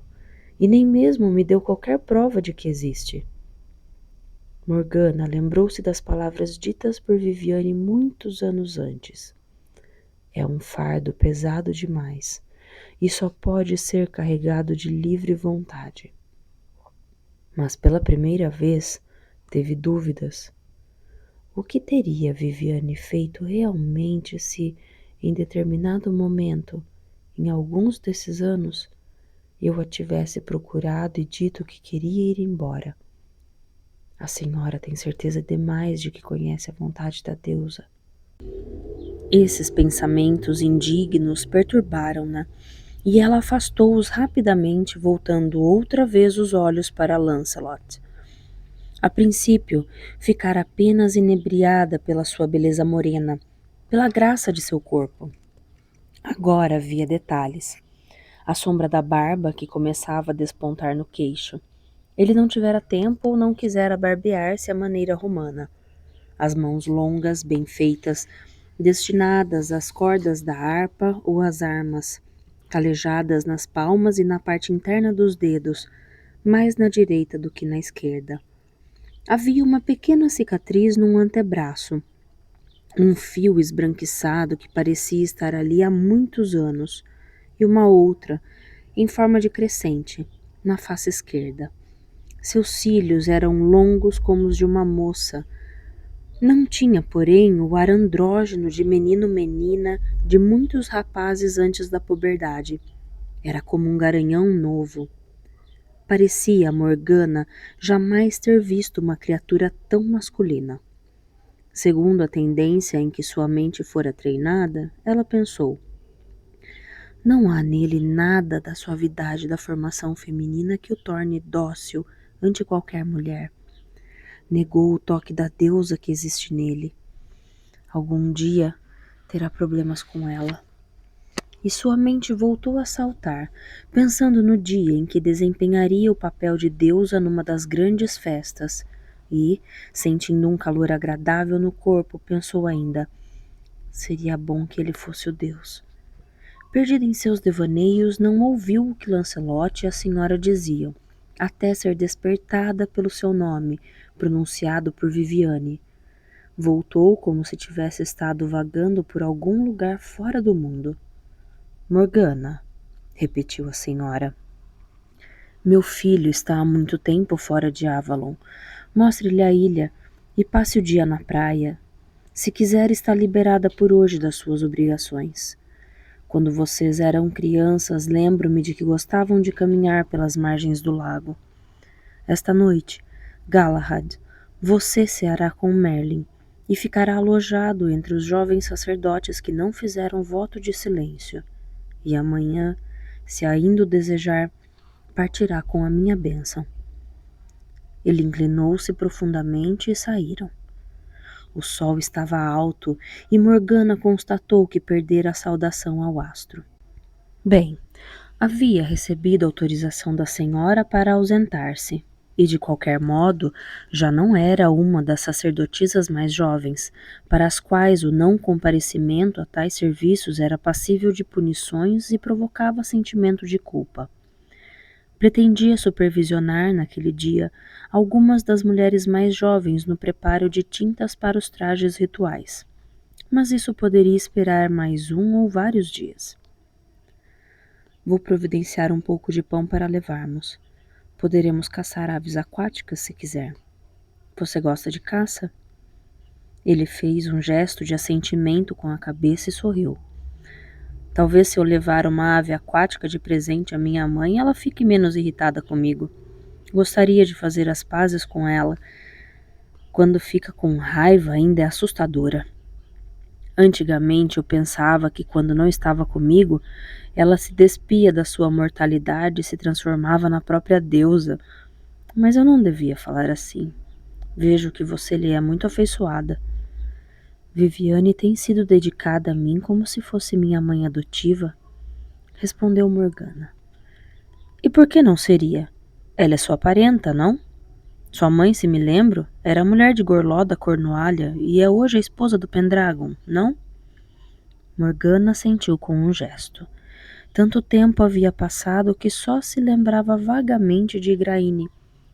e nem mesmo me deu qualquer prova de que existe. Morgana lembrou-se das palavras ditas por Viviane muitos anos antes. É um fardo pesado demais, e só pode ser carregado de livre vontade. Mas pela primeira vez teve dúvidas. O que teria Viviane feito realmente se, em determinado momento, em alguns desses anos, eu a tivesse procurado e dito que queria ir embora? A senhora tem certeza demais de que conhece a vontade da deusa. Esses pensamentos indignos perturbaram-na, e ela afastou-os rapidamente, voltando outra vez os olhos para Lancelot. A princípio, ficara apenas inebriada pela sua beleza morena, pela graça de seu corpo. Agora via detalhes. A sombra da barba que começava a despontar no queixo. Ele não tivera tempo ou não quisera barbear-se à maneira romana. As mãos longas, bem feitas, destinadas às cordas da harpa ou às armas, calejadas nas palmas e na parte interna dos dedos, mais na direita do que na esquerda. Havia uma pequena cicatriz num antebraço, um fio esbranquiçado que parecia estar ali há muitos anos, e uma outra, em forma de crescente, na face esquerda. Seus cílios eram longos como os de uma moça. Não tinha, porém, o ar andrógeno de menino-menina de muitos rapazes antes da puberdade. Era como um garanhão novo. Parecia a Morgana jamais ter visto uma criatura tão masculina. Segundo a tendência em que sua mente fora treinada, ela pensou: não há nele nada da suavidade da formação feminina que o torne dócil ante qualquer mulher. Negou o toque da deusa que existe nele. Algum dia terá problemas com ela. E sua mente voltou a saltar, pensando no dia em que desempenharia o papel de deusa numa das grandes festas. E, sentindo um calor agradável no corpo, pensou ainda: seria bom que ele fosse o deus. Perdida em seus devaneios, não ouviu o que Lancelot e a senhora diziam, até ser despertada pelo seu nome, pronunciado por Viviane. Voltou como se tivesse estado vagando por algum lugar fora do mundo. Morgana, repetiu a senhora. Meu filho está há muito tempo fora de Avalon. Mostre-lhe a ilha e passe o dia na praia. Se quiser, está liberada por hoje das suas obrigações. Quando vocês eram crianças, lembro-me de que gostavam de caminhar pelas margens do lago. Esta noite, Galahad, você ceará com Merlin e ficará alojado entre os jovens sacerdotes que não fizeram voto de silêncio. E amanhã, se ainda o desejar, partirá com a minha bênção. Ele inclinou-se profundamente e saíram. O sol estava alto e Morgana constatou que perdera a saudação ao astro. Bem, havia recebido autorização da senhora para ausentar-se, e de qualquer modo já não era uma das sacerdotisas mais jovens, para as quais o não comparecimento a tais serviços era passível de punições e provocava sentimento de culpa. Pretendia supervisionar, naquele dia, algumas das mulheres mais jovens no preparo de tintas para os trajes rituais, mas isso poderia esperar mais um ou vários dias. Vou providenciar um pouco de pão para levarmos. Poderemos caçar aves aquáticas se quiser. Você gosta de caça? Ele fez um gesto de assentimento com a cabeça e sorriu. Talvez se eu levar uma ave aquática de presente à minha mãe, ela fique menos irritada comigo. Gostaria de fazer as pazes com ela. Quando fica com raiva, ainda é assustadora. Antigamente eu pensava que quando não estava comigo, ela se despia da sua mortalidade e se transformava na própria deusa. Mas eu não devia falar assim. Vejo que você lhe é muito afeiçoada. Viviane tem sido dedicada a mim como se fosse minha mãe adotiva, respondeu Morgana. E por que não seria? Ela é sua parenta, não? Sua mãe, se me lembro, era a mulher de Gorló da Cornualha e é hoje a esposa do Pendragon, não? Morgana sentiu com um gesto. Tanto tempo havia passado que só se lembrava vagamente de Igraine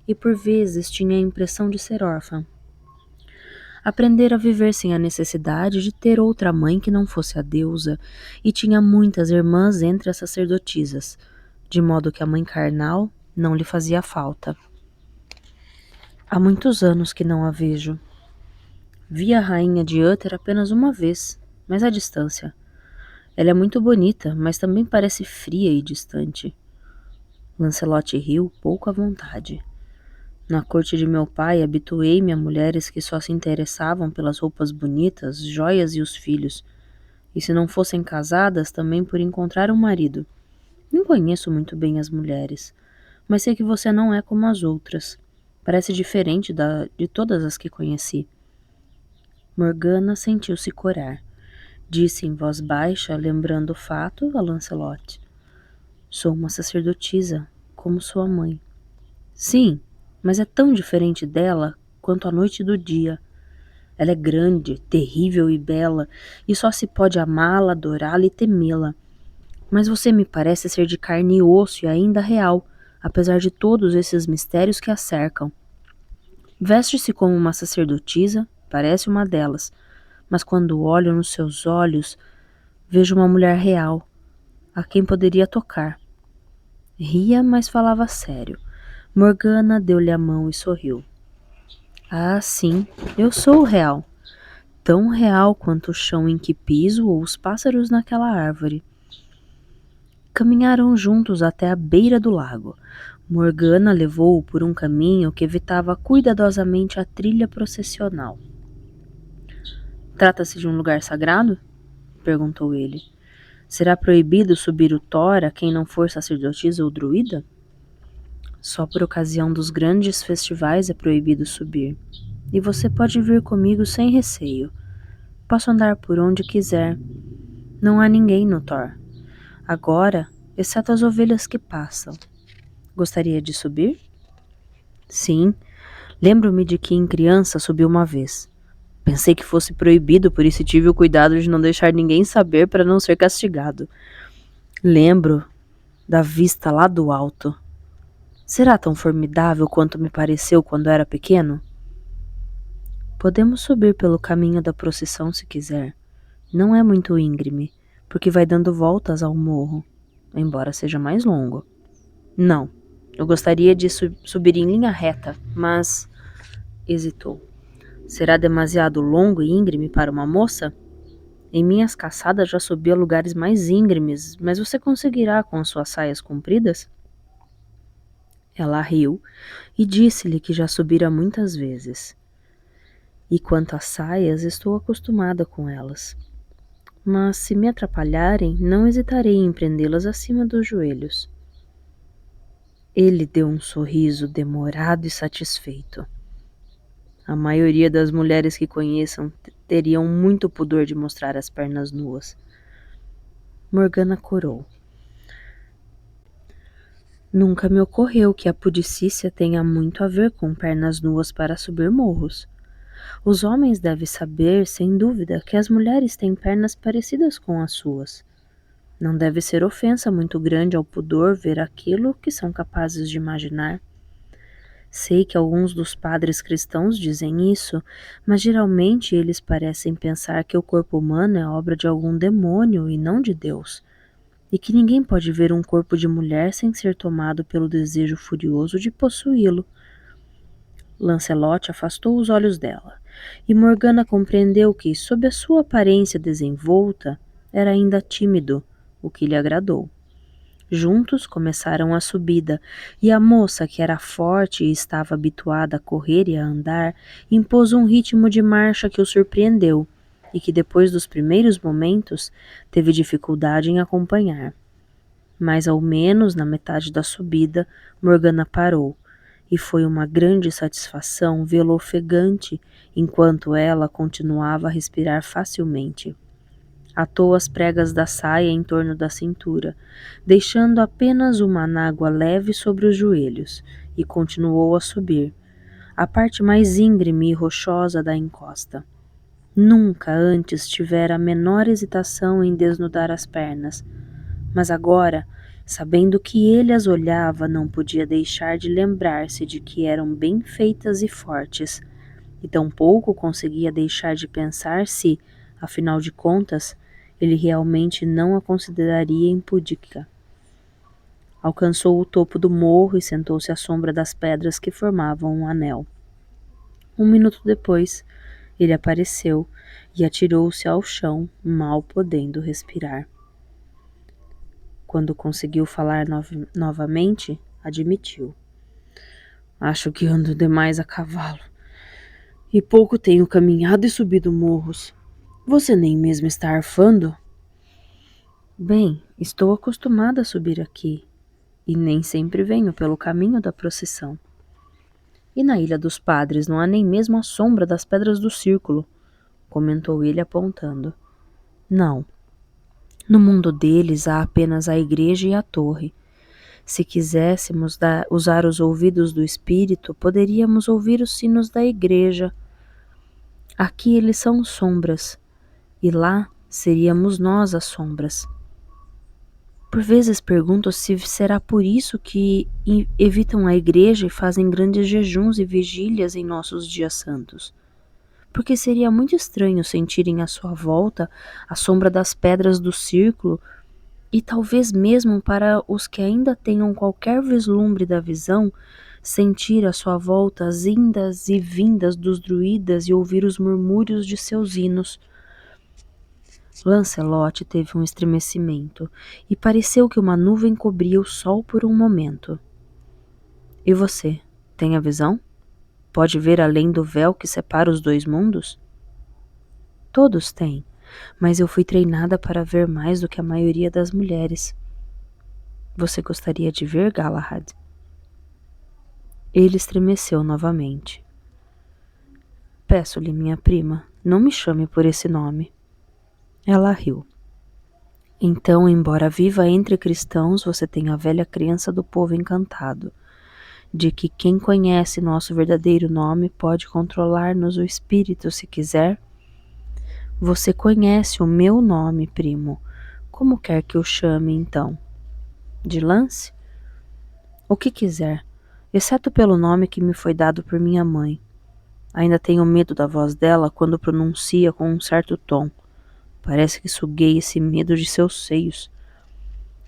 e por vezes tinha a impressão de ser órfã. Aprendera a viver sem a necessidade de ter outra mãe que não fosse a deusa, e tinha muitas irmãs entre as sacerdotisas, de modo que a mãe carnal não lhe fazia falta. Há muitos anos que não a vejo. Vi a rainha de Uther apenas uma vez, mas à distância. Ela é muito bonita, mas também parece fria e distante. Lancelot riu pouco à vontade. Na corte de meu pai, habituei-me a mulheres que só se interessavam pelas roupas bonitas, joias e os filhos, e se não fossem casadas, também por encontrar um marido. Não conheço muito bem as mulheres, mas sei que você não é como as outras. Parece diferente de todas as que conheci. Morgana sentiu-se corar. Disse em voz baixa, lembrando o fato, a Lancelot. Sou uma sacerdotisa, como sua mãe. Sim, mas é tão diferente dela quanto a noite do dia. Ela é grande, terrível e bela, e só se pode amá-la, adorá-la e temê-la. Mas você me parece ser de carne e osso e ainda real, apesar de todos esses mistérios que a cercam. Veste-se como uma sacerdotisa, parece uma delas, mas quando olho nos seus olhos, vejo uma mulher real, a quem poderia tocar. Ria, mas falava sério. Morgana deu-lhe a mão e sorriu. Ah, sim, eu sou real. Tão real quanto o chão em que piso ou os pássaros naquela árvore. Caminharam juntos até a beira do lago. Morgana levou-o por um caminho que evitava cuidadosamente a trilha processional. Trata-se de um lugar sagrado? Perguntou ele. Será proibido subir o Thor a quem não for sacerdotisa ou druida? Só por ocasião dos grandes festivais é proibido subir. E você pode vir comigo sem receio. Posso andar por onde quiser. Não há ninguém no Thor. Agora, exceto as ovelhas que passam. Gostaria de subir? Sim. Lembro-me de que em criança subi uma vez. Pensei que fosse proibido, por isso tive o cuidado de não deixar ninguém saber para não ser castigado. Lembro da vista lá do alto. Será tão formidável quanto me pareceu quando era pequeno? Podemos subir pelo caminho da procissão se quiser. Não é muito íngreme, porque vai dando voltas ao morro, embora seja mais longo. Não, eu gostaria de subir em linha reta, mas... Hesitou. Será demasiado longo e íngreme para uma moça? Em minhas caçadas já subi a lugares mais íngremes, mas você conseguirá com as suas saias compridas? Ela riu e disse-lhe que já subira muitas vezes. E quanto às saias, estou acostumada com elas. Mas se me atrapalharem, não hesitarei em prendê-las acima dos joelhos. Ele deu um sorriso demorado e satisfeito. A maioria das mulheres que conheçam teriam muito pudor de mostrar as pernas nuas. Morgana corou. Nunca me ocorreu que a pudicícia tenha muito a ver com pernas nuas para subir morros. Os homens devem saber, sem dúvida, que as mulheres têm pernas parecidas com as suas. Não deve ser ofensa muito grande ao pudor ver aquilo que são capazes de imaginar. Sei que alguns dos padres cristãos dizem isso, mas geralmente eles parecem pensar que o corpo humano é obra de algum demônio e não de Deus, e que ninguém pode ver um corpo de mulher sem ser tomado pelo desejo furioso de possuí-lo. Lancelot afastou os olhos dela, e Morgana compreendeu que, sob a sua aparência desenvolta, era ainda tímido, o que lhe agradou. Juntos começaram a subida, e a moça, que era forte e estava habituada a correr e a andar, impôs um ritmo de marcha que o surpreendeu, e que depois dos primeiros momentos teve dificuldade em acompanhar. Mas ao menos na metade da subida, Morgana parou, e foi uma grande satisfação vê-lo ofegante enquanto ela continuava a respirar facilmente. Atou as pregas da saia em torno da cintura, deixando apenas uma anágua leve sobre os joelhos, e continuou a subir, a parte mais íngreme e rochosa da encosta. Nunca antes tivera a menor hesitação em desnudar as pernas, mas agora, sabendo que ele as olhava, não podia deixar de lembrar-se de que eram bem feitas e fortes, e tampouco conseguia deixar de pensar se, afinal de contas, ele realmente não a consideraria impúdica. Alcançou o topo do morro e sentou-se à sombra das pedras que formavam um anel. 1 minuto depois, ele apareceu e atirou-se ao chão, mal podendo respirar. Quando conseguiu falar novamente, admitiu: "Acho que ando demais a cavalo. E pouco tenho caminhado e subido morros. Você nem mesmo está arfando?" "Bem, estou acostumada a subir aqui, e nem sempre venho pelo caminho da procissão. E na Ilha dos Padres não há nem mesmo a sombra das pedras do círculo", comentou ele apontando. "Não. No mundo deles há apenas a igreja e a torre. Se quiséssemos usar os ouvidos do espírito, poderíamos ouvir os sinos da igreja. Aqui eles são sombras, e lá seríamos nós as sombras. Por vezes pergunto se será por isso que evitam a igreja e fazem grandes jejuns e vigílias em nossos dias santos. Porque seria muito estranho sentirem à sua volta a sombra das pedras do círculo, e talvez mesmo para os que ainda tenham qualquer vislumbre da visão, sentir à sua volta as indas e vindas dos druidas e ouvir os murmúrios de seus hinos." Lancelot teve um estremecimento, e pareceu que uma nuvem cobria o sol por um momento. "E você, tem a visão? Pode ver além do véu que separa os dois mundos?" "Todos têm, mas eu fui treinada para ver mais do que a maioria das mulheres." "Você gostaria de ver, Galahad?" Ele estremeceu novamente. "Peço-lhe, minha prima, não me chame por esse nome." Ela riu. "Então, embora viva entre cristãos, você tem a velha crença do povo encantado, de que quem conhece nosso verdadeiro nome pode controlar-nos o espírito se quiser? Você conhece o meu nome, primo. Como quer que o chame, então? De Lance? O que quiser, exceto pelo nome que me foi dado por minha mãe. Ainda tenho medo da voz dela quando pronuncia com um certo tom. Parece que suguei esse medo de seus seios."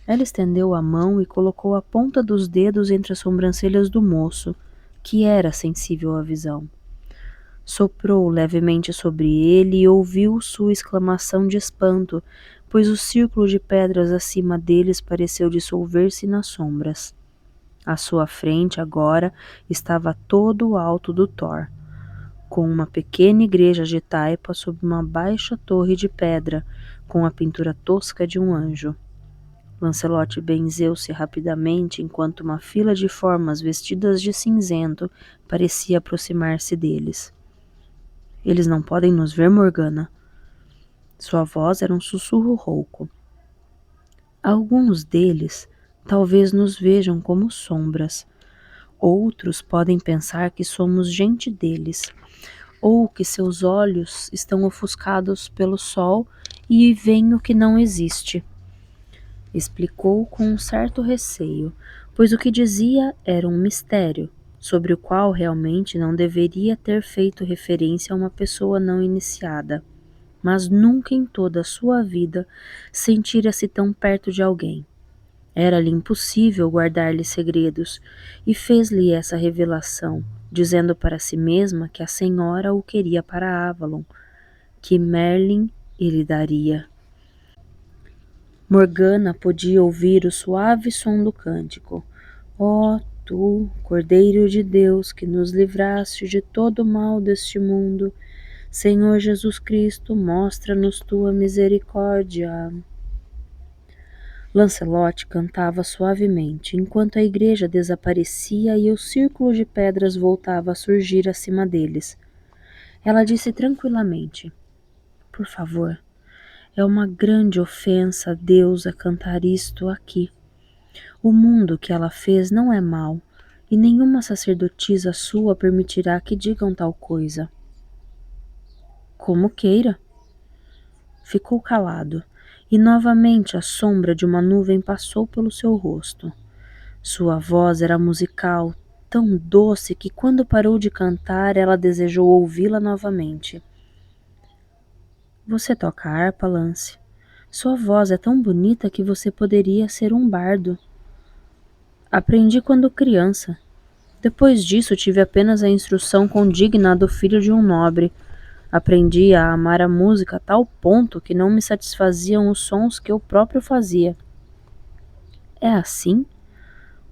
Ela estendeu a mão e colocou a ponta dos dedos entre as sobrancelhas do moço, que era sensível à visão. Soprou levemente sobre ele e ouviu sua exclamação de espanto, pois o círculo de pedras acima deles pareceu dissolver-se nas sombras. À sua frente agora estava todo o alto do Thor, com uma pequena igreja de taipa sob uma baixa torre de pedra, com a pintura tosca de um anjo. Lancelot benzeu-se rapidamente enquanto uma fila de formas vestidas de cinzento parecia aproximar-se deles. "Eles não podem nos ver, Morgana?" Sua voz era um sussurro rouco. "Alguns deles talvez nos vejam como sombras. Outros podem pensar que somos gente deles, ou que seus olhos estão ofuscados pelo sol e veem o que não existe." Explicou com um certo receio, pois o que dizia era um mistério, sobre o qual realmente não deveria ter feito referência a uma pessoa não iniciada, mas nunca em toda a sua vida sentira-se tão perto de alguém. Era-lhe impossível guardar-lhe segredos, e fez-lhe essa revelação, dizendo para si mesma que a senhora o queria para Avalon, que Merlin lhe daria. Morgana podia ouvir o suave som do cântico. Ó, tu, Cordeiro de Deus, que nos livraste de todo o mal deste mundo, Senhor Jesus Cristo, mostra-nos tua misericórdia. Lancelot cantava suavemente, enquanto a igreja desaparecia e o círculo de pedras voltava a surgir acima deles. Ela disse tranquilamente: Por favor, é uma grande ofensa a Deus a cantar isto aqui. O mundo que ela fez não é mau, e nenhuma sacerdotisa sua permitirá que digam tal coisa. Como queira. Ficou calado, e novamente a sombra de uma nuvem passou pelo seu rosto. Sua voz era musical, tão doce que quando parou de cantar, ela desejou ouvi-la novamente. Você toca harpa, Lance? Sua voz é tão bonita que você poderia ser um bardo. Aprendi quando criança. Depois disso, tive apenas a instrução condigna do filho de um nobre. Aprendi a amar a música a tal ponto que não me satisfaziam os sons que eu próprio fazia. É assim?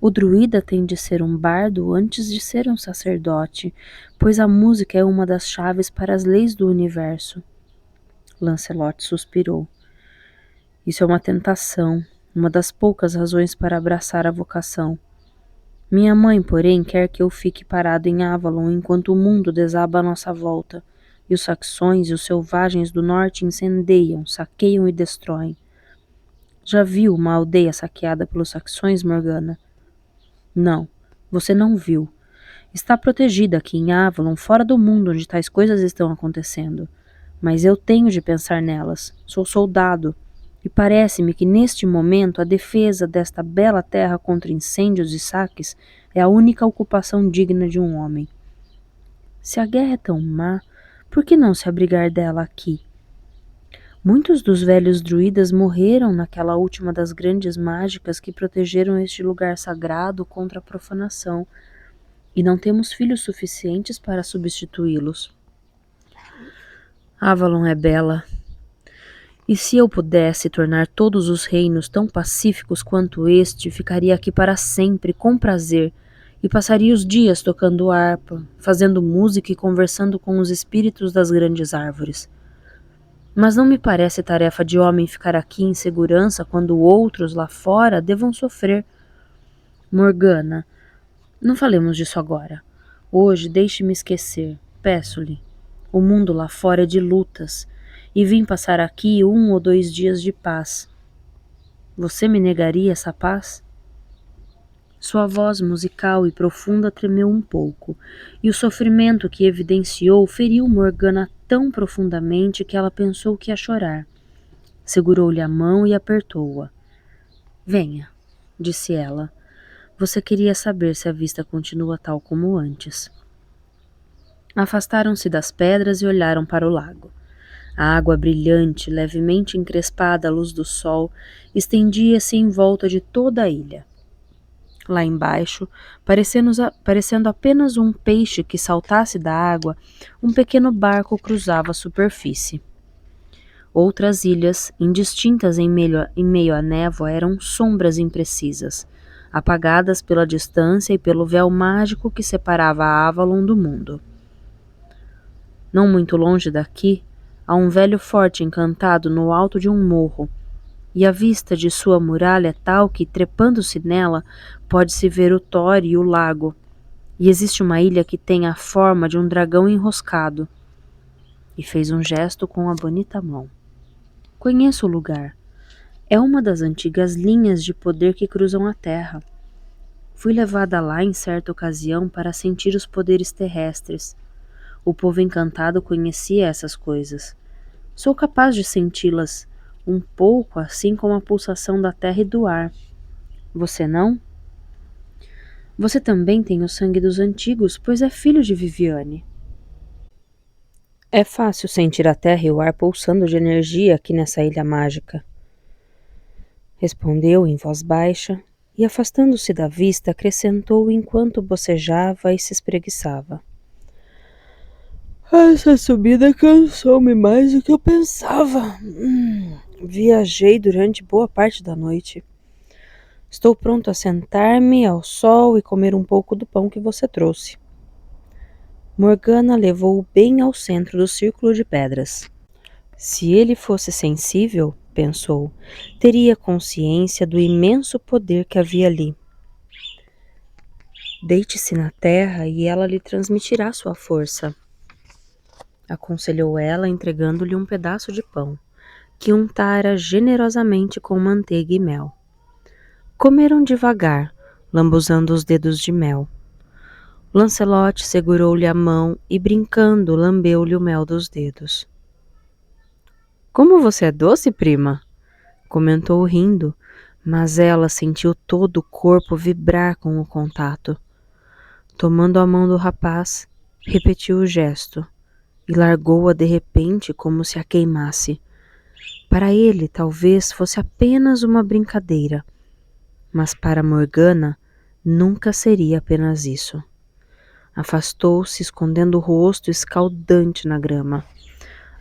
O druida tem de ser um bardo antes de ser um sacerdote, pois a música é uma das chaves para as leis do universo. Lancelot suspirou. Isso é uma tentação, uma das poucas razões para abraçar a vocação. Minha mãe, porém, quer que eu fique parado em Avalon enquanto o mundo desaba à nossa volta, e os saxões e os selvagens do norte incendeiam, saqueiam e destroem. Já viu uma aldeia saqueada pelos saxões, Morgana? Não, você não viu. Está protegida aqui em Avalon, fora do mundo onde tais coisas estão acontecendo. Mas eu tenho de pensar nelas. Sou soldado. E parece-me que neste momento a defesa desta bela terra contra incêndios e saques é a única ocupação digna de um homem. Se a guerra é tão má, por que não se abrigar dela aqui? Muitos dos velhos druidas morreram naquela última das grandes mágicas que protegeram este lugar sagrado contra a profanação, e não temos filhos suficientes para substituí-los. Avalon é bela. E se eu pudesse tornar todos os reinos tão pacíficos quanto este, ficaria aqui para sempre, com prazer, e passaria os dias tocando harpa, fazendo música e conversando com os espíritos das grandes árvores. Mas não me parece tarefa de homem ficar aqui em segurança quando outros lá fora devam sofrer. Morgana, não falemos disso agora. Hoje deixe-me esquecer, peço-lhe. O mundo lá fora é de lutas, e vim passar aqui 1 ou 2 dias de paz. Você me negaria essa paz? Sua voz musical e profunda tremeu um pouco, e o sofrimento que evidenciou feriu Morgana tão profundamente que ela pensou que ia chorar. Segurou-lhe a mão e apertou-a. Venha, disse ela. Você queria saber se a vista continua tal como antes. Afastaram-se das pedras e olharam para o lago. A água brilhante, levemente encrespada à luz do sol, estendia-se em volta de toda a ilha. Lá embaixo, parecendo apenas um peixe que saltasse da água, um pequeno barco cruzava a superfície. Outras ilhas, indistintas em meio à névoa, eram sombras imprecisas, apagadas pela distância e pelo véu mágico que separava a Avalon do mundo. Não muito longe daqui, há um velho forte encantado no alto de um morro, e a vista de sua muralha é tal que, trepando-se nela, pode-se ver o Thor e o lago, e existe uma ilha que tem a forma de um dragão enroscado. E fez um gesto com a bonita mão. Conheço o lugar. É uma das antigas linhas de poder que cruzam a terra. Fui levada lá em certa ocasião para sentir os poderes terrestres. O povo encantado conhecia essas coisas. Sou capaz de senti-las, um pouco assim como a pulsação da terra e do ar. Você não? Você também tem o sangue dos antigos, pois é filho de Viviane. É fácil sentir a terra e o ar pulsando de energia aqui nessa ilha mágica. Respondeu em voz baixa e, afastando-se da vista, acrescentou enquanto bocejava e se espreguiçava. Essa subida cansou-me mais do que eu pensava. Viajei durante boa parte da noite. Estou pronto a sentar-me ao sol e comer um pouco do pão que você trouxe. Morgana levou-o bem ao centro do círculo de pedras. Se ele fosse sensível, pensou, teria consciência do imenso poder que havia ali. Deite-se na terra e ela lhe transmitirá sua força, aconselhou ela, entregando-lhe um pedaço de pão, que untara generosamente com manteiga e mel. Comeram devagar, lambuzando os dedos de mel. Lancelot segurou-lhe a mão e, brincando, lambeu-lhe o mel dos dedos. Como você é doce, prima! Comentou rindo, mas ela sentiu todo o corpo vibrar com o contato. Tomando a mão do rapaz, repetiu o gesto e largou-a de repente como se a queimasse. Para ele, talvez fosse apenas uma brincadeira, mas para Morgana nunca seria apenas isso. Afastou-se, escondendo o rosto escaldante na grama.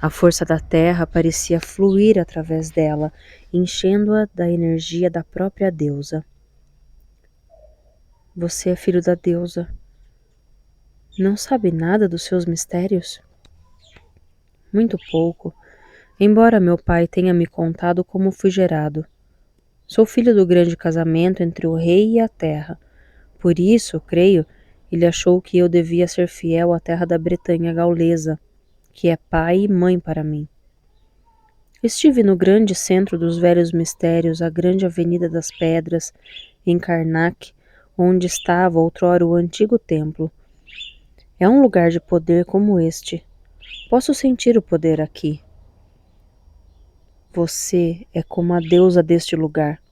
A força da terra parecia fluir através dela, enchendo-a da energia da própria deusa. Você é filho da deusa. Não sabe nada dos seus mistérios? Muito pouco, embora meu pai tenha me contado como fui gerado. Sou filho do grande casamento entre o rei e a terra. Por isso, creio, ele achou que eu devia ser fiel à terra da Bretanha gaulesa, que é pai e mãe para mim. Estive no grande centro dos velhos mistérios, a grande avenida das pedras, em Karnak, onde estava outrora o antigo templo. É um lugar de poder como este. Posso sentir o poder aqui. Você é como a deusa deste lugar.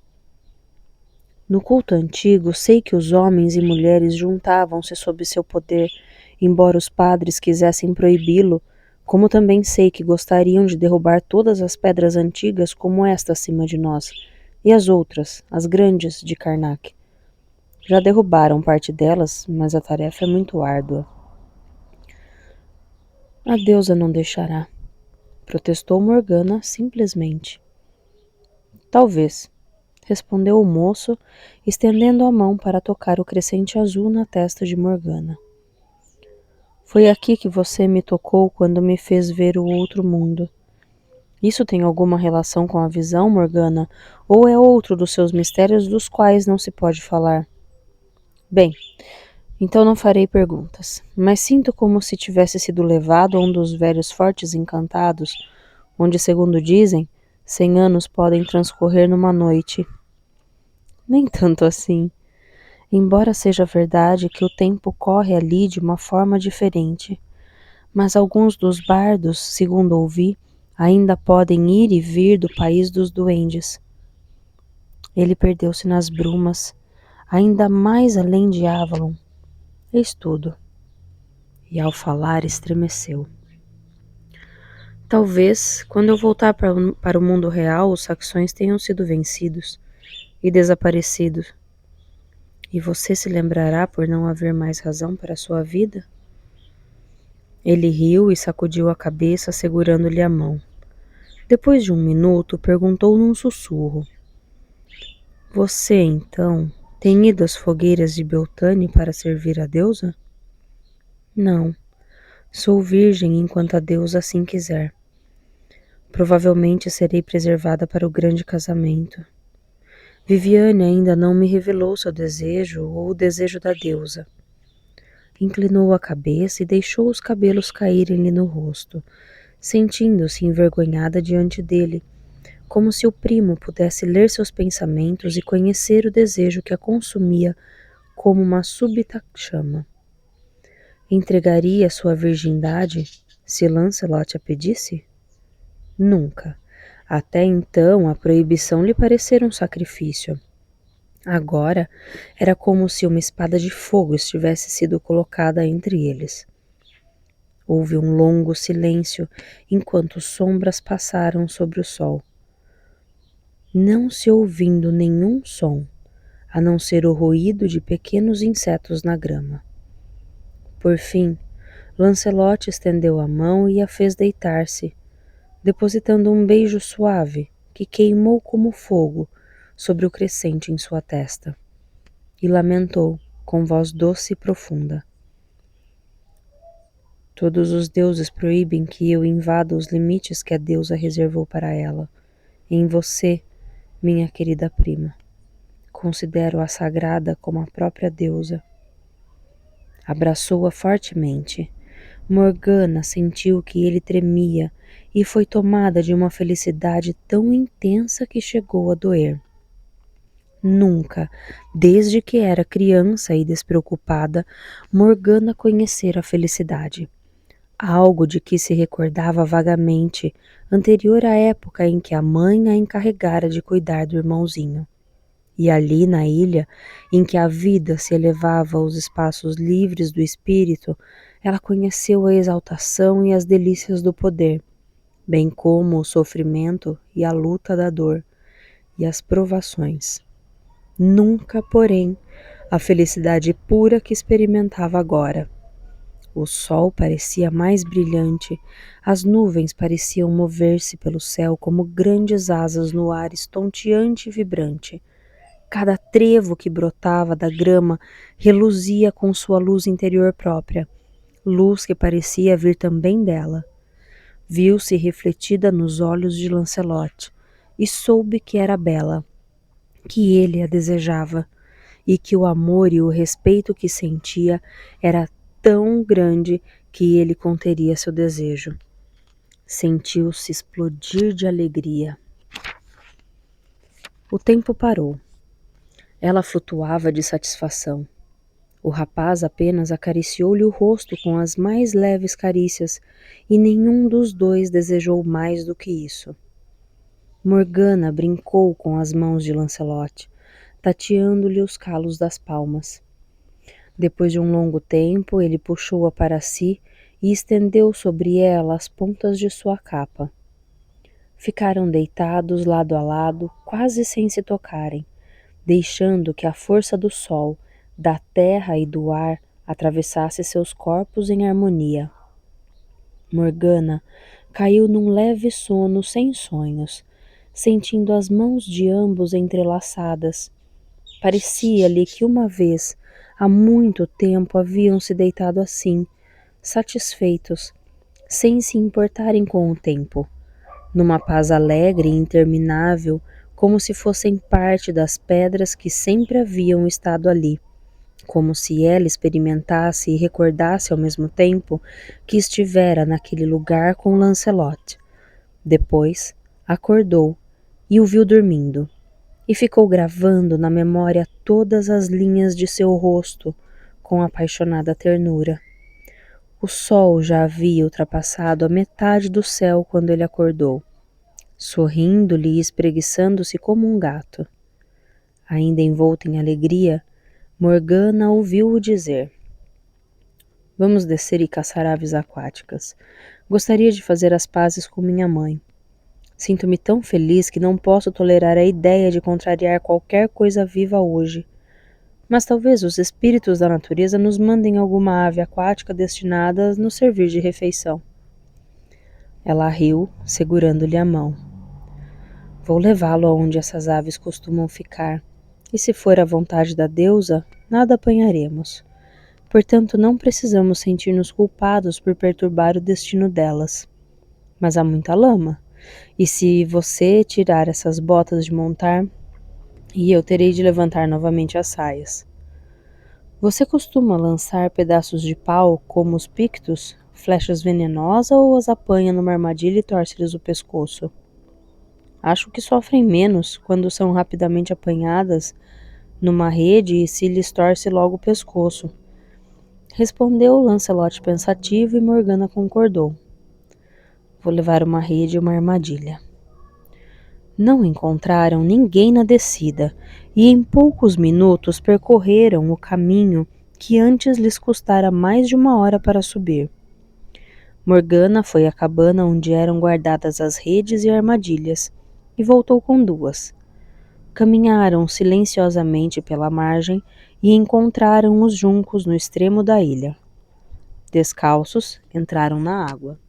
No culto antigo, sei que os homens e mulheres juntavam-se sob seu poder, embora os padres quisessem proibi-lo, como também sei que gostariam de derrubar todas as pedras antigas como esta acima de nós, e as outras, as grandes, de Karnak. Já derrubaram parte delas, mas a tarefa é muito árdua. A deusa não deixará, protestou Morgana simplesmente. Talvez, respondeu o moço, estendendo a mão para tocar o crescente azul na testa de Morgana. Foi aqui que você me tocou quando me fez ver o outro mundo. Isso tem alguma relação com a visão, Morgana, ou é outro dos seus mistérios dos quais não se pode falar? Bem, então não farei perguntas, mas sinto como se tivesse sido levado a um dos velhos fortes encantados, onde, segundo dizem, 100 anos podem transcorrer numa noite. Nem tanto assim. Embora seja verdade que o tempo corre ali de uma forma diferente, mas alguns dos bardos, segundo ouvi, ainda podem ir e vir do país dos duendes. Ele perdeu-se nas brumas, ainda mais além de Avalon. Eis tudo. E ao falar estremeceu. Talvez, quando eu voltar para o mundo real, os saxões tenham sido vencidos e desaparecidos. E você se lembrará por não haver mais razão para a sua vida? Ele riu e sacudiu a cabeça, segurando-lhe a mão. Depois de um minuto, perguntou num sussurro. Você, então, tem ido às fogueiras de Beltane para servir a deusa? Não. Sou virgem enquanto a deusa assim quiser. Provavelmente serei preservada para o grande casamento. Viviane ainda não me revelou seu desejo ou o desejo da deusa. Inclinou a cabeça e deixou os cabelos caírem-lhe no rosto, sentindo-se envergonhada diante dele, como se o primo pudesse ler seus pensamentos e conhecer o desejo que a consumia como uma súbita chama. Entregaria sua virgindade se Lancelot a pedisse? Nunca. Até então a proibição lhe parecera um sacrifício. Agora era como se uma espada de fogo estivesse sido colocada entre eles. Houve um longo silêncio enquanto sombras passaram sobre o sol. Não se ouvindo nenhum som, a não ser o ruído de pequenos insetos na grama. Por fim, Lancelot estendeu a mão e a fez deitar-se, depositando um beijo suave, que queimou como fogo sobre o crescente em sua testa, e lamentou com voz doce e profunda: Todos os deuses proíbem que eu invada os limites que a deusa reservou para ela. Em você, minha querida prima, considero-a sagrada como a própria deusa. Abraçou-a fortemente. Morgana sentiu que ele tremia e foi tomada de uma felicidade tão intensa que chegou a doer. Nunca, desde que era criança e despreocupada, Morgana conhecera a felicidade. Algo de que se recordava vagamente, anterior à época em que a mãe a encarregara de cuidar do irmãozinho. E ali na ilha, em que a vida se elevava aos espaços livres do espírito, ela conheceu a exaltação e as delícias do poder, bem como o sofrimento e a luta da dor e as provações. Nunca, porém, a felicidade pura que experimentava agora. O sol parecia mais brilhante, as nuvens pareciam mover-se pelo céu como grandes asas no ar estonteante e vibrante. Cada trevo que brotava da grama reluzia com sua luz interior própria, luz que parecia vir também dela. Viu-se refletida nos olhos de Lancelot e soube que era bela, que ele a desejava e que o amor e o respeito que sentia era tão grande que ele conteria seu desejo. Sentiu-se explodir de alegria. O tempo parou. Ela flutuava de satisfação. O rapaz apenas acariciou-lhe o rosto com as mais leves carícias e nenhum dos dois desejou mais do que isso. Morgana brincou com as mãos de Lancelot, tateando-lhe os calos das palmas. Depois de um longo tempo, ele puxou-a para si e estendeu sobre ela as pontas de sua capa. Ficaram deitados lado a lado, quase sem se tocarem, deixando que a força do sol, da terra e do ar atravessasse seus corpos em harmonia. Morgana caiu num leve sono sem sonhos, sentindo as mãos de ambos entrelaçadas. Parecia-lhe que uma vez, há muito tempo, haviam se deitado assim, satisfeitos, sem se importarem com o tempo, numa paz alegre e interminável, como se fossem parte das pedras que sempre haviam estado ali, como se ela experimentasse e recordasse ao mesmo tempo que estivera naquele lugar com Lancelot. Depois, acordou e o viu dormindo, e ficou gravando na memória todas as linhas de seu rosto com apaixonada ternura. O sol já havia ultrapassado a metade do céu quando ele acordou, sorrindo-lhe e espreguiçando-se como um gato. Ainda envolta em alegria, Morgana ouviu-o dizer: Vamos descer e caçar aves aquáticas. Gostaria de fazer as pazes com minha mãe. Sinto-me tão feliz que não posso tolerar a ideia de contrariar qualquer coisa viva hoje. Mas talvez os espíritos da natureza nos mandem alguma ave aquática destinada a nos servir de refeição. Ela riu, segurando-lhe a mão. Vou levá-lo aonde essas aves costumam ficar, e se for a vontade da deusa, nada apanharemos. Portanto, não precisamos sentir-nos culpados por perturbar o destino delas. Mas há muita lama, e se você tirar essas botas de montar, e eu terei de levantar novamente as saias. Você costuma lançar pedaços de pau como os pictos, flechas venenosas, ou as apanha numa armadilha e torce-lhes o pescoço? Acho que sofrem menos quando são rapidamente apanhadas numa rede e se lhes torce logo o pescoço. Respondeu Lancelot pensativo e Morgana concordou. Vou levar uma rede e uma armadilha. Não encontraram ninguém na descida e em poucos minutos percorreram o caminho que antes lhes custara mais de 1 hora para subir. Morgana foi à cabana onde eram guardadas as redes e armadilhas e voltou com 2. Caminharam silenciosamente pela margem e encontraram os juncos no extremo da ilha. Descalços, entraram na água.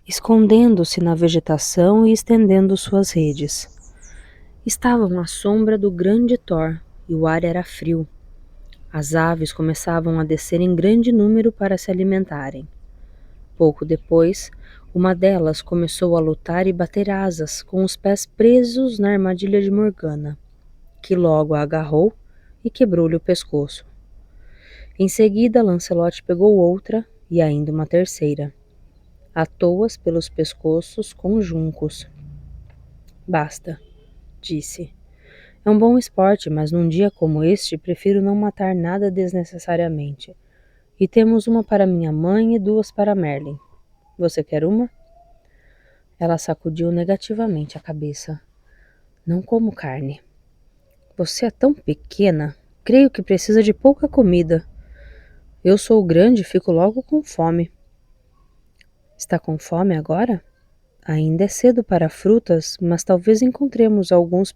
escondendo-se na vegetação e estendendo suas redes. Estavam à sombra do grande Thor e o ar era frio. As aves começavam a descer em grande número para se alimentarem. Pouco depois, uma delas começou a lutar e bater asas, com os pés presos na armadilha de Morgana, que logo a agarrou e quebrou-lhe o pescoço. Em seguida, Lancelot pegou outra e ainda uma terceira. Atou-as pelos pescoços com juncos. Basta, disse. É um bom esporte, mas num dia como este prefiro não matar nada desnecessariamente. E temos uma para minha mãe e duas para Merlin. Você quer uma? Ela sacudiu negativamente a cabeça. Não como carne. Você é tão pequena. Creio que precisa de pouca comida. Eu sou grande e fico logo com fome. Está com fome agora? Ainda é cedo para frutas, mas talvez encontremos alguns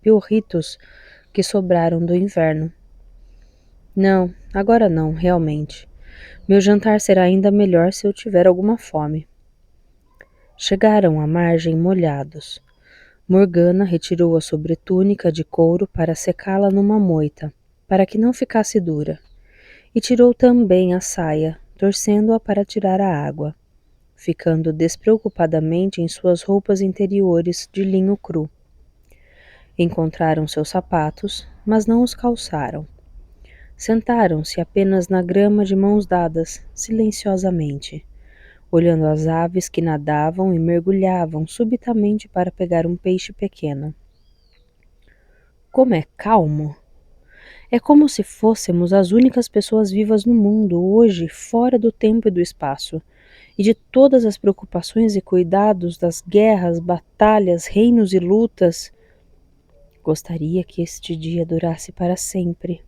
piorritos que sobraram do inverno. Não, agora não, realmente. Meu jantar será ainda melhor se eu tiver alguma fome. Chegaram à margem molhados. Morgana retirou a sobretúnica de couro para secá-la numa moita, para que não ficasse dura, e tirou também a saia, torcendo-a para tirar a água, ficando despreocupadamente em suas roupas interiores de linho cru. Encontraram seus sapatos, mas não os calçaram. Sentaram-se apenas na grama de mãos dadas, silenciosamente, olhando as aves que nadavam e mergulhavam subitamente para pegar um peixe pequeno. Como é calmo! É como se fôssemos as únicas pessoas vivas no mundo hoje, fora do tempo e do espaço, e de todas as preocupações e cuidados das guerras, batalhas, reinos e lutas. Gostaria que este dia durasse para sempre.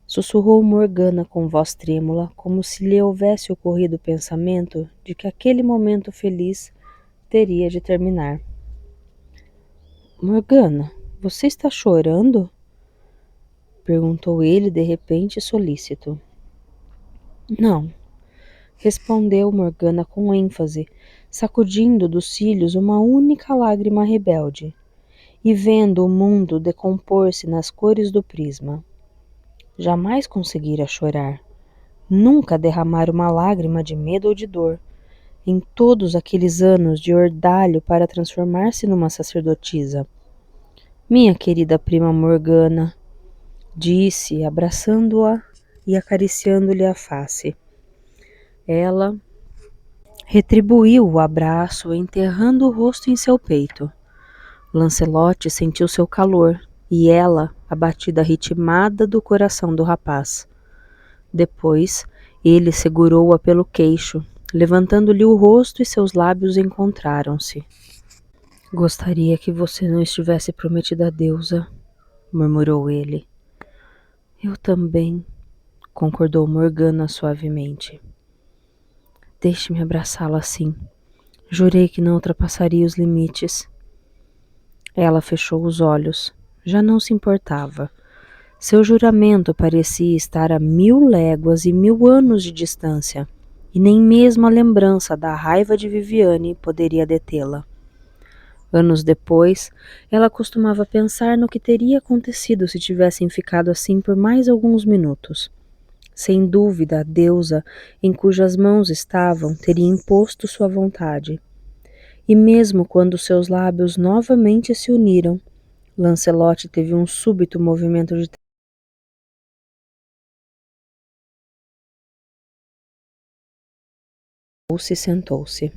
Sussurrou Morgana com voz trêmula, como se lhe houvesse ocorrido o pensamento de que aquele momento feliz teria de terminar. Morgana, você está chorando? Perguntou ele de repente solícito. Não, respondeu Morgana com ênfase, sacudindo dos cílios uma única lágrima rebelde, e vendo o mundo decompor-se nas cores do prisma. Jamais conseguira chorar, nunca derramar uma lágrima de medo ou de dor, em todos aqueles anos de ordalho para transformar-se numa sacerdotisa. Minha querida prima Morgana, disse, abraçando-a e acariciando-lhe a face. Ela retribuiu o abraço, enterrando o rosto em seu peito. Lancelot sentiu seu calor, e ela, a batida ritmada do coração do rapaz. Depois, ele segurou-a pelo queixo, levantando-lhe o rosto e seus lábios encontraram-se. Gostaria que você não estivesse prometida à deusa, murmurou ele. Eu também, concordou Morgana suavemente. Deixe-me abraçá-la assim. Jurei que não ultrapassaria os limites. Ela fechou os olhos. Já não se importava. Seu juramento parecia estar a 1000 léguas e 1000 anos de distância, e nem mesmo a lembrança da raiva de Viviane poderia detê-la. Anos depois, ela costumava pensar no que teria acontecido se tivessem ficado assim por mais alguns minutos. Sem dúvida, a deusa em cujas mãos estavam teria imposto sua vontade. E mesmo quando seus lábios novamente se uniram, Lancelot teve um súbito movimento de e sentou-se.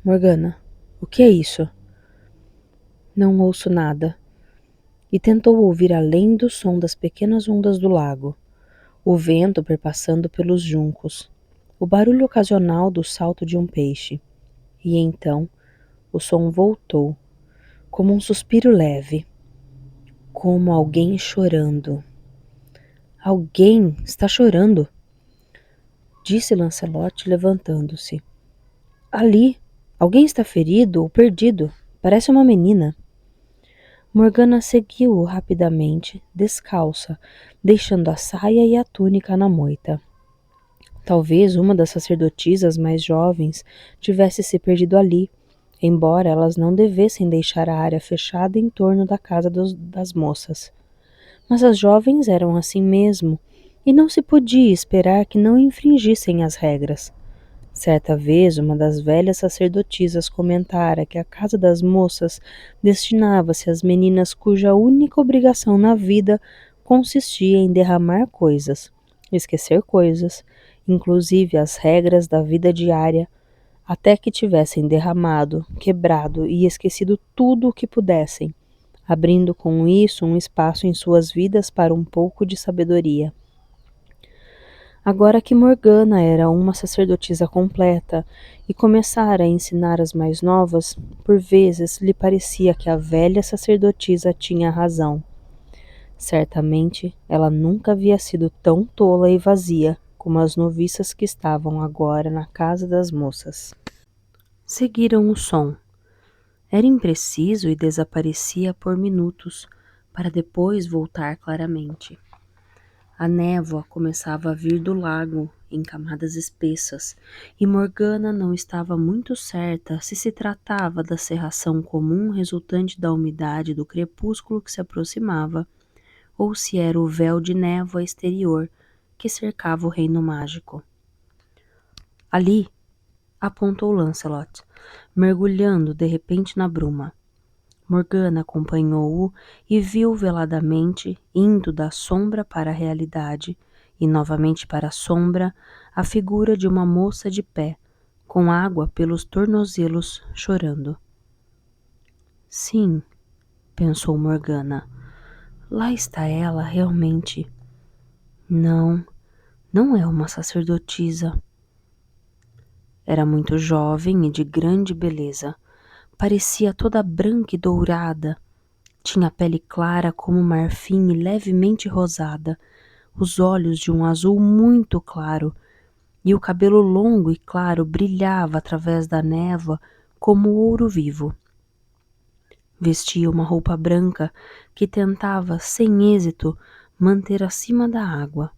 Morgana, o que é isso? Não ouço nada. E tentou ouvir além do som das pequenas ondas do lago, o vento perpassando pelos juncos, o barulho ocasional do salto de um peixe. E então o som voltou, como um suspiro leve, como alguém chorando. Alguém está chorando, disse Lancelot levantando-se. Ali, alguém está ferido ou perdido, parece uma menina. Morgana seguiu-o rapidamente, descalça, deixando a saia e a túnica na moita. Talvez uma das sacerdotisas mais jovens tivesse se perdido ali, embora elas não devessem deixar a área fechada em torno da casa das moças. Mas as jovens eram assim mesmo, e não se podia esperar que não infringissem as regras. Certa vez, uma das velhas sacerdotisas comentara que a casa das moças destinava-se às meninas cuja única obrigação na vida consistia em derramar coisas, esquecer coisas, inclusive as regras da vida diária, até que tivessem derramado, quebrado e esquecido tudo o que pudessem, abrindo com isso um espaço em suas vidas para um pouco de sabedoria. Agora que Morgana era uma sacerdotisa completa e começara a ensinar as mais novas, por vezes lhe parecia que a velha sacerdotisa tinha razão. Certamente ela nunca havia sido tão tola e vazia como as noviças que estavam agora na casa das moças. Seguiram o som. Era impreciso e desaparecia por minutos, para depois voltar claramente. A névoa começava a vir do lago em camadas espessas, e Morgana não estava muito certa se tratava da cerração comum resultante da umidade do crepúsculo que se aproximava, ou se era o véu de névoa exterior que cercava o reino mágico. Ali, apontou Lancelot, mergulhando de repente na bruma. Morgana acompanhou-o e viu veladamente, indo da sombra para a realidade, e novamente para a sombra, a figura de uma moça de pé, com água pelos tornozelos, chorando. Sim, pensou Morgana, lá está ela realmente. Não, não é uma sacerdotisa. Era muito jovem e de grande beleza. Parecia toda branca e dourada. Tinha a pele clara como marfim e levemente rosada, os olhos de um azul muito claro, e o cabelo longo e claro brilhava através da névoa como ouro vivo. Vestia uma roupa branca que tentava, sem êxito, manter acima da água,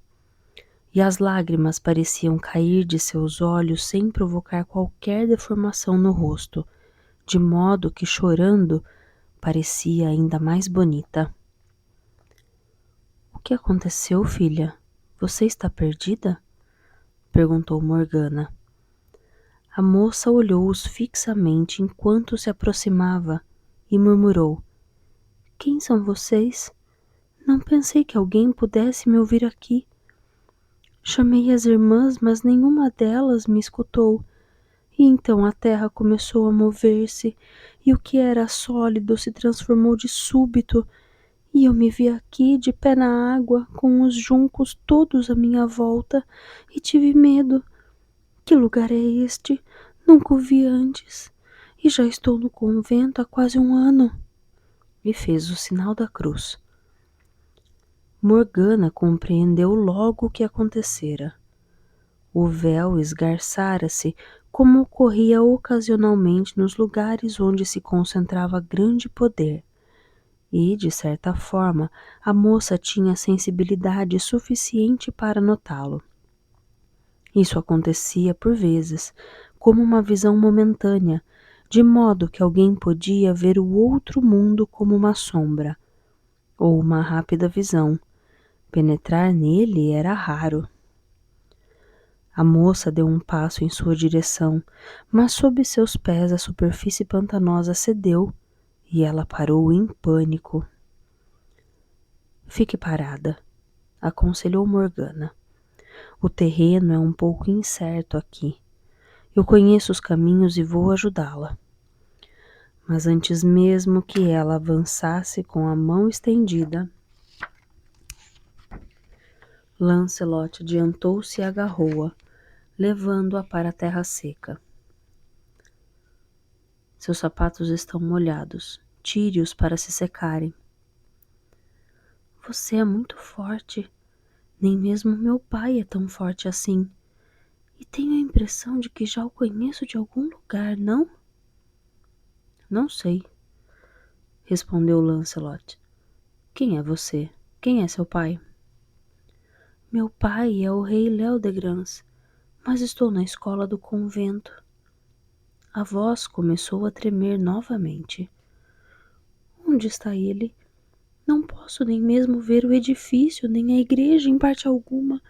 e as lágrimas pareciam cair de seus olhos sem provocar qualquer deformação no rosto, de modo que, chorando, parecia ainda mais bonita. O que aconteceu, filha? Você está perdida? Perguntou Morgana. A moça olhou-os fixamente enquanto se aproximava e murmurou: Quem são vocês? Não pensei que alguém pudesse me ouvir aqui. Chamei as irmãs, mas nenhuma delas me escutou. E então a terra começou a mover-se, e o que era sólido se transformou de súbito, e eu me vi aqui de pé na água, com os juncos todos à minha volta, e tive medo. Que lugar é este? Nunca o vi antes. E já estou no convento há quase um ano. E fez o sinal da cruz. Morgana compreendeu logo o que acontecera. O véu esgarçara-se, como ocorria ocasionalmente nos lugares onde se concentrava grande poder. E, de certa forma, a moça tinha sensibilidade suficiente para notá-lo. Isso acontecia por vezes, como uma visão momentânea, de modo que alguém podia ver o outro mundo como uma sombra, ou uma rápida visão. Penetrar nele era raro. A moça deu um passo em sua direção, mas sob seus pés a superfície pantanosa cedeu e ela parou em pânico. Fique parada, aconselhou Morgana. O terreno é um pouco incerto aqui. Eu conheço os caminhos e vou ajudá-la. Mas antes mesmo que ela avançasse com a mão estendida, Lancelot adiantou-se e agarrou-a, levando-a para a terra seca. Seus sapatos estão molhados. Tire-os para se secarem. Você é muito forte. Nem mesmo meu pai é tão forte assim. E tenho a impressão de que já o conheço de algum lugar, não? Não sei, respondeu Lancelot. Quem é você? Quem é seu pai? Meu pai é o rei Leodegrance. Mas estou na escola do convento. A voz começou a tremer novamente. Onde está ele? Não posso nem mesmo ver o edifício, nem a igreja em parte alguma.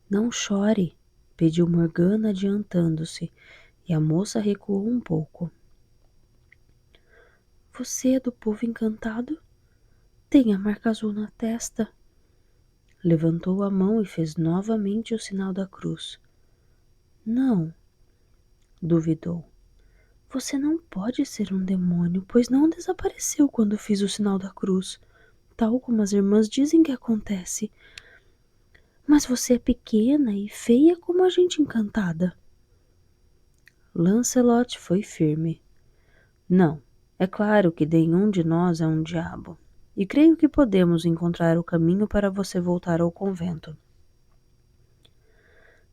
Não chore, pediu Morgana adiantando-se, e a moça recuou um pouco. Você é do povo encantado? Tem a marca azul na testa. Levantou a mão e fez novamente o sinal da cruz. Não, duvidou. Você não pode ser um demônio, pois não desapareceu quando fiz o sinal da cruz, tal como as irmãs dizem que acontece. Mas você é pequena e feia como a gente encantada. Lancelot foi firme. Não, é claro que nenhum de nós é um diabo, e creio que podemos encontrar o caminho para você voltar ao convento.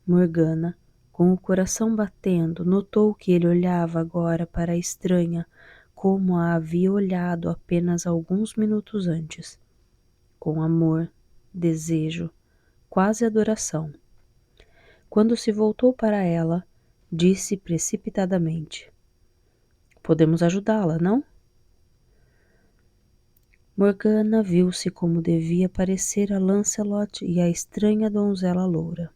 Morgana, com o coração batendo, notou que ele olhava agora para a estranha como a havia olhado apenas alguns minutos antes, com amor, desejo, quase adoração. Quando se voltou para ela, disse precipitadamente: Podemos ajudá-la, não? Morgana viu-se como devia parecer a Lancelot e a estranha donzela loura.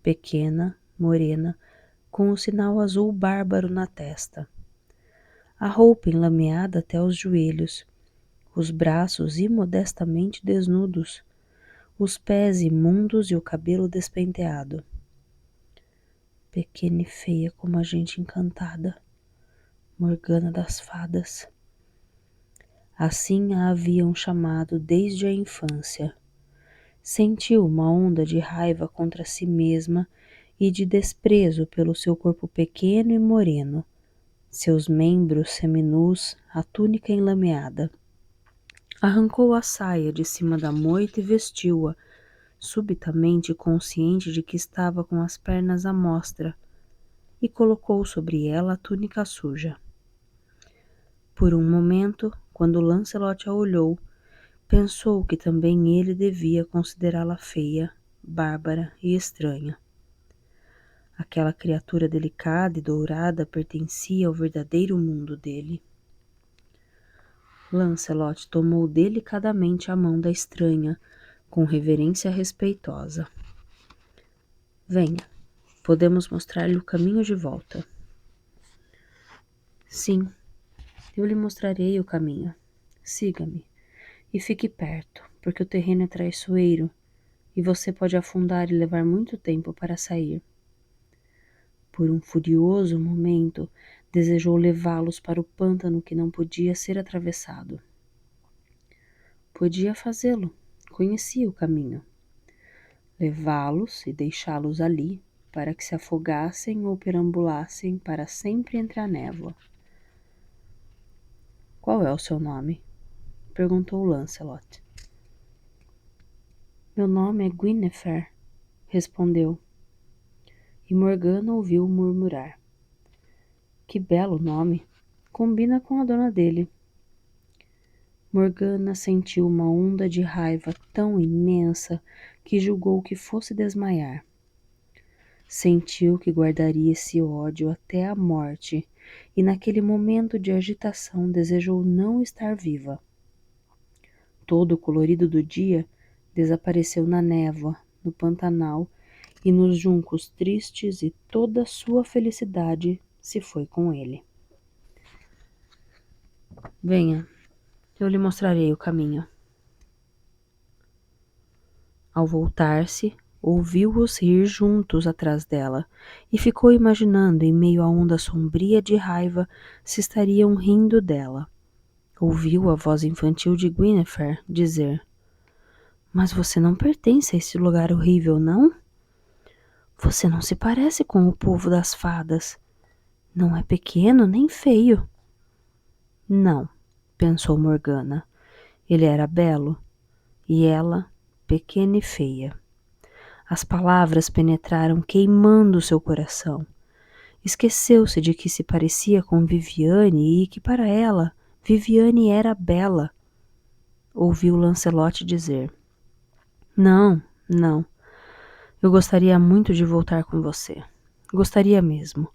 Pequena, morena, com o sinal azul bárbaro na testa. A roupa enlameada até os joelhos, os braços imodestamente desnudos, os pés imundos e o cabelo despenteado. Pequena e feia como a gente encantada, Morgana das fadas. Assim a haviam chamado desde a infância. Sentiu uma onda de raiva contra si mesma e de desprezo pelo seu corpo pequeno e moreno, seus membros seminus, a túnica enlameada. Arrancou a saia de cima da moita e vestiu-a, subitamente consciente de que estava com as pernas à mostra, e colocou sobre ela a túnica suja. Por um momento, quando Lancelot a olhou, pensou que também ele devia considerá-la feia, bárbara e estranha. Aquela criatura delicada e dourada pertencia ao verdadeiro mundo dele. Lancelot tomou delicadamente a mão da estranha, com reverência respeitosa. Venha, podemos mostrar-lhe o caminho de volta. Sim, eu lhe mostrarei o caminho. Siga-me e fique perto, porque o terreno é traiçoeiro e você pode afundar e levar muito tempo para sair. Por um furioso momento, desejou levá-los para o pântano que não podia ser atravessado. Podia fazê-lo, conhecia o caminho. Levá-los e deixá-los ali, para que se afogassem ou perambulassem para sempre entre a névoa. Qual é o seu nome? Perguntou Lancelot. Meu nome é Gwynnefer, respondeu. E Morgana ouviu murmurar. Que belo nome! Combina com a dona dele. Morgana sentiu uma onda de raiva tão imensa que julgou que fosse desmaiar. Sentiu que guardaria esse ódio até a morte e naquele momento de agitação desejou não estar viva. Todo o colorido do dia desapareceu na névoa, no Pantanal e nos juncos tristes e toda sua felicidade se foi com ele. Venha, eu lhe mostrarei o caminho. Ao voltar-se, ouviu-os rir juntos atrás dela e ficou imaginando em meio à onda sombria de raiva se estariam rindo dela. Ouviu a voz infantil de Gwynnefer dizer: Mas você não pertence a esse lugar horrível, não? Você não se parece com o povo das fadas. Não é pequeno nem feio. Não, pensou Morgana. Ele era belo e ela, pequena e feia. As palavras penetraram queimando seu coração. Esqueceu-se de que se parecia com Viviane e que para ela, Viviane era bela. Ouviu Lancelot dizer: Não, não. Eu gostaria muito de voltar com você. Gostaria mesmo,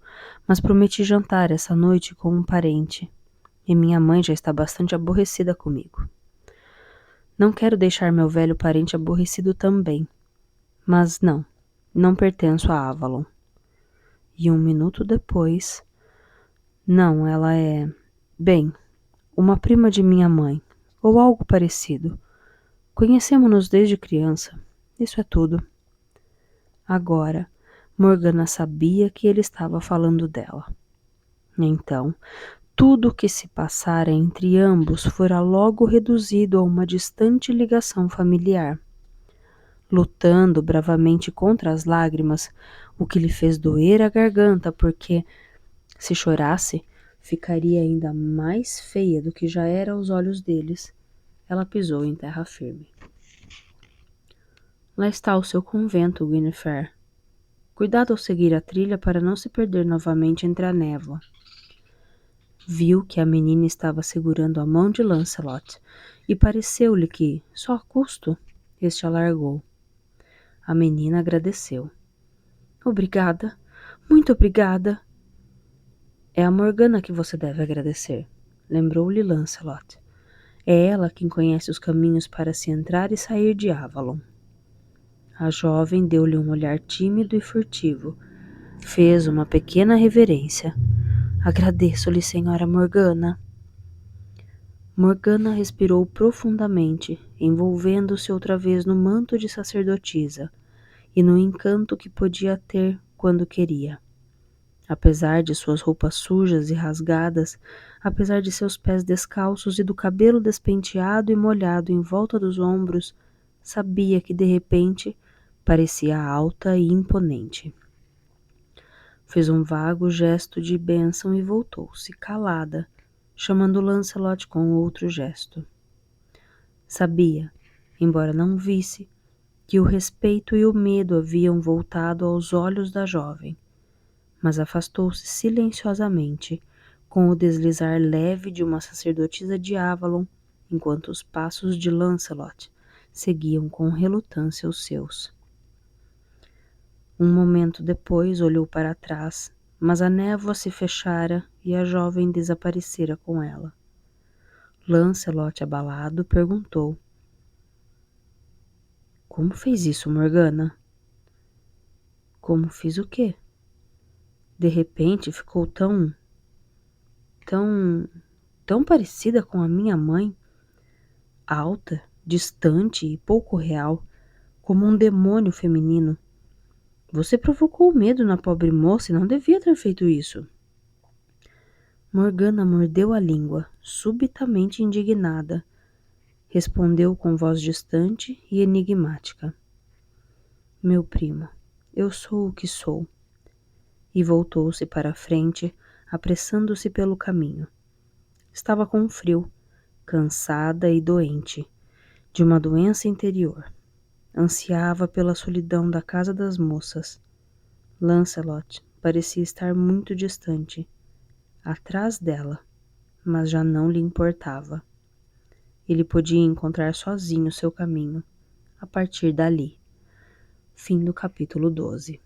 mas prometi jantar essa noite com um parente, e minha mãe já está bastante aborrecida comigo. Não quero deixar meu velho parente aborrecido também, mas não pertenço a Avalon. E um minuto depois, não, ela é, bem, uma prima de minha mãe, ou algo parecido. Conhecemos-nos desde criança, isso é tudo. Agora, Morgana sabia que ele estava falando dela. Então, tudo o que se passara entre ambos fora logo reduzido a uma distante ligação familiar. Lutando bravamente contra as lágrimas, o que lhe fez doer a garganta, porque, se chorasse, ficaria ainda mais feia do que já era aos olhos deles. Ela pisou em terra firme. Lá está o seu convento, Guinevere. Cuidado ao seguir a trilha para não se perder novamente entre a névoa. Viu que a menina estava segurando a mão de Lancelot e pareceu-lhe que, só a custo, este a largou. A menina agradeceu. Obrigada, muito obrigada. É a Morgana que você deve agradecer, lembrou-lhe Lancelot. É ela quem conhece os caminhos para se entrar e sair de Avalon. A jovem deu-lhe um olhar tímido e furtivo. Fez uma pequena reverência. Agradeço-lhe, senhora Morgana. Morgana respirou profundamente, envolvendo-se outra vez no manto de sacerdotisa e no encanto que podia ter quando queria. Apesar de suas roupas sujas e rasgadas, apesar de seus pés descalços e do cabelo despenteado e molhado em volta dos ombros, sabia que de repente parecia alta e imponente. Fez um vago gesto de bênção e voltou-se, calada, chamando Lancelot com outro gesto. Sabia, embora não visse, que o respeito e o medo haviam voltado aos olhos da jovem, mas afastou-se silenciosamente, com o deslizar leve de uma sacerdotisa de Avalon, enquanto os passos de Lancelot seguiam com relutância os seus. Um momento depois olhou para trás, mas a névoa se fechara e a jovem desaparecera com ela. Lancelot, abalado, perguntou: Como fez isso, Morgana? Como fiz o quê? De repente ficou tão parecida com a minha mãe, alta, distante e pouco real, como um demônio feminino. Você provocou medo na pobre moça e não devia ter feito isso. Morgana mordeu a língua, subitamente indignada. Respondeu com voz distante e enigmática. Meu primo, eu sou o que sou. E voltou-se para a frente, apressando-se pelo caminho. Estava com frio, cansada e doente, de uma doença interior. Ansiava pela solidão da casa das moças. Lancelot parecia estar muito distante, atrás dela, mas já não lhe importava. Ele podia encontrar sozinho seu caminho, a partir dali. Fim do capítulo 12.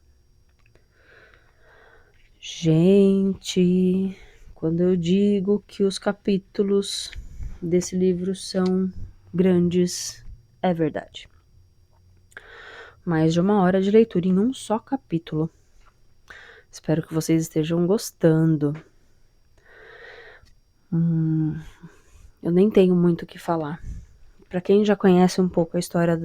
Gente, quando eu digo que os capítulos desse livro são grandes, é verdade. Mais de 1 hora de leitura em um só capítulo. Espero que vocês estejam gostando. Eu nem tenho muito o que falar. Para quem já conhece um pouco a história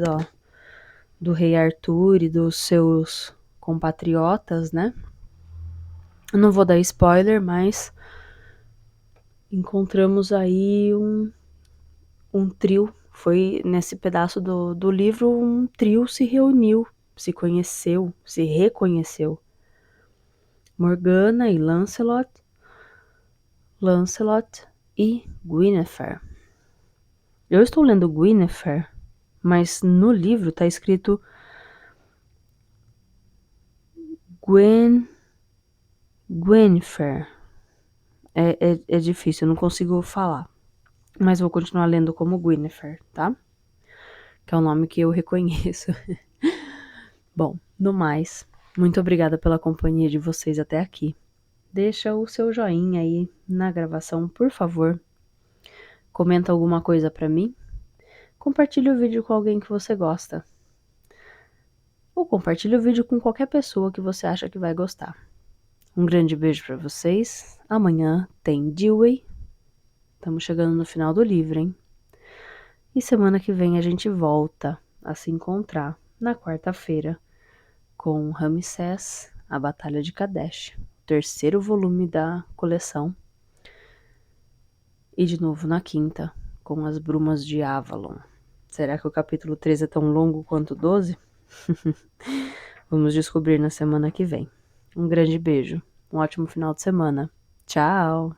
do rei Arthur e dos seus compatriotas, né? Eu não vou dar spoiler, mas encontramos aí um trio. Foi nesse pedaço do livro, um trio se reuniu, se conheceu, se reconheceu. Morgana e Lancelot e Guinevere. Eu estou lendo Guinevere, mas no livro está escrito Guinevere. É difícil, eu não consigo falar. Mas vou continuar lendo como Guinevere, tá? Que é o nome que eu reconheço. Bom, No mais, muito obrigada pela companhia de vocês até aqui. Deixa o seu joinha aí na gravação, por favor. Comenta alguma coisa pra mim. Compartilhe o vídeo com alguém que você gosta. Ou compartilhe o vídeo com qualquer pessoa que você acha que vai gostar. Um grande beijo pra vocês. Amanhã tem Dewey. Estamos chegando no final do livro, hein? E semana que vem a gente volta a se encontrar na quarta-feira com Ramsés, a Batalha de Kadesh, o terceiro volume da coleção. E de novo na quinta, com as Brumas de Avalon. Será que o capítulo 13 é tão longo quanto o 12? Vamos descobrir na semana que vem. Um grande beijo, um ótimo final de semana. Tchau!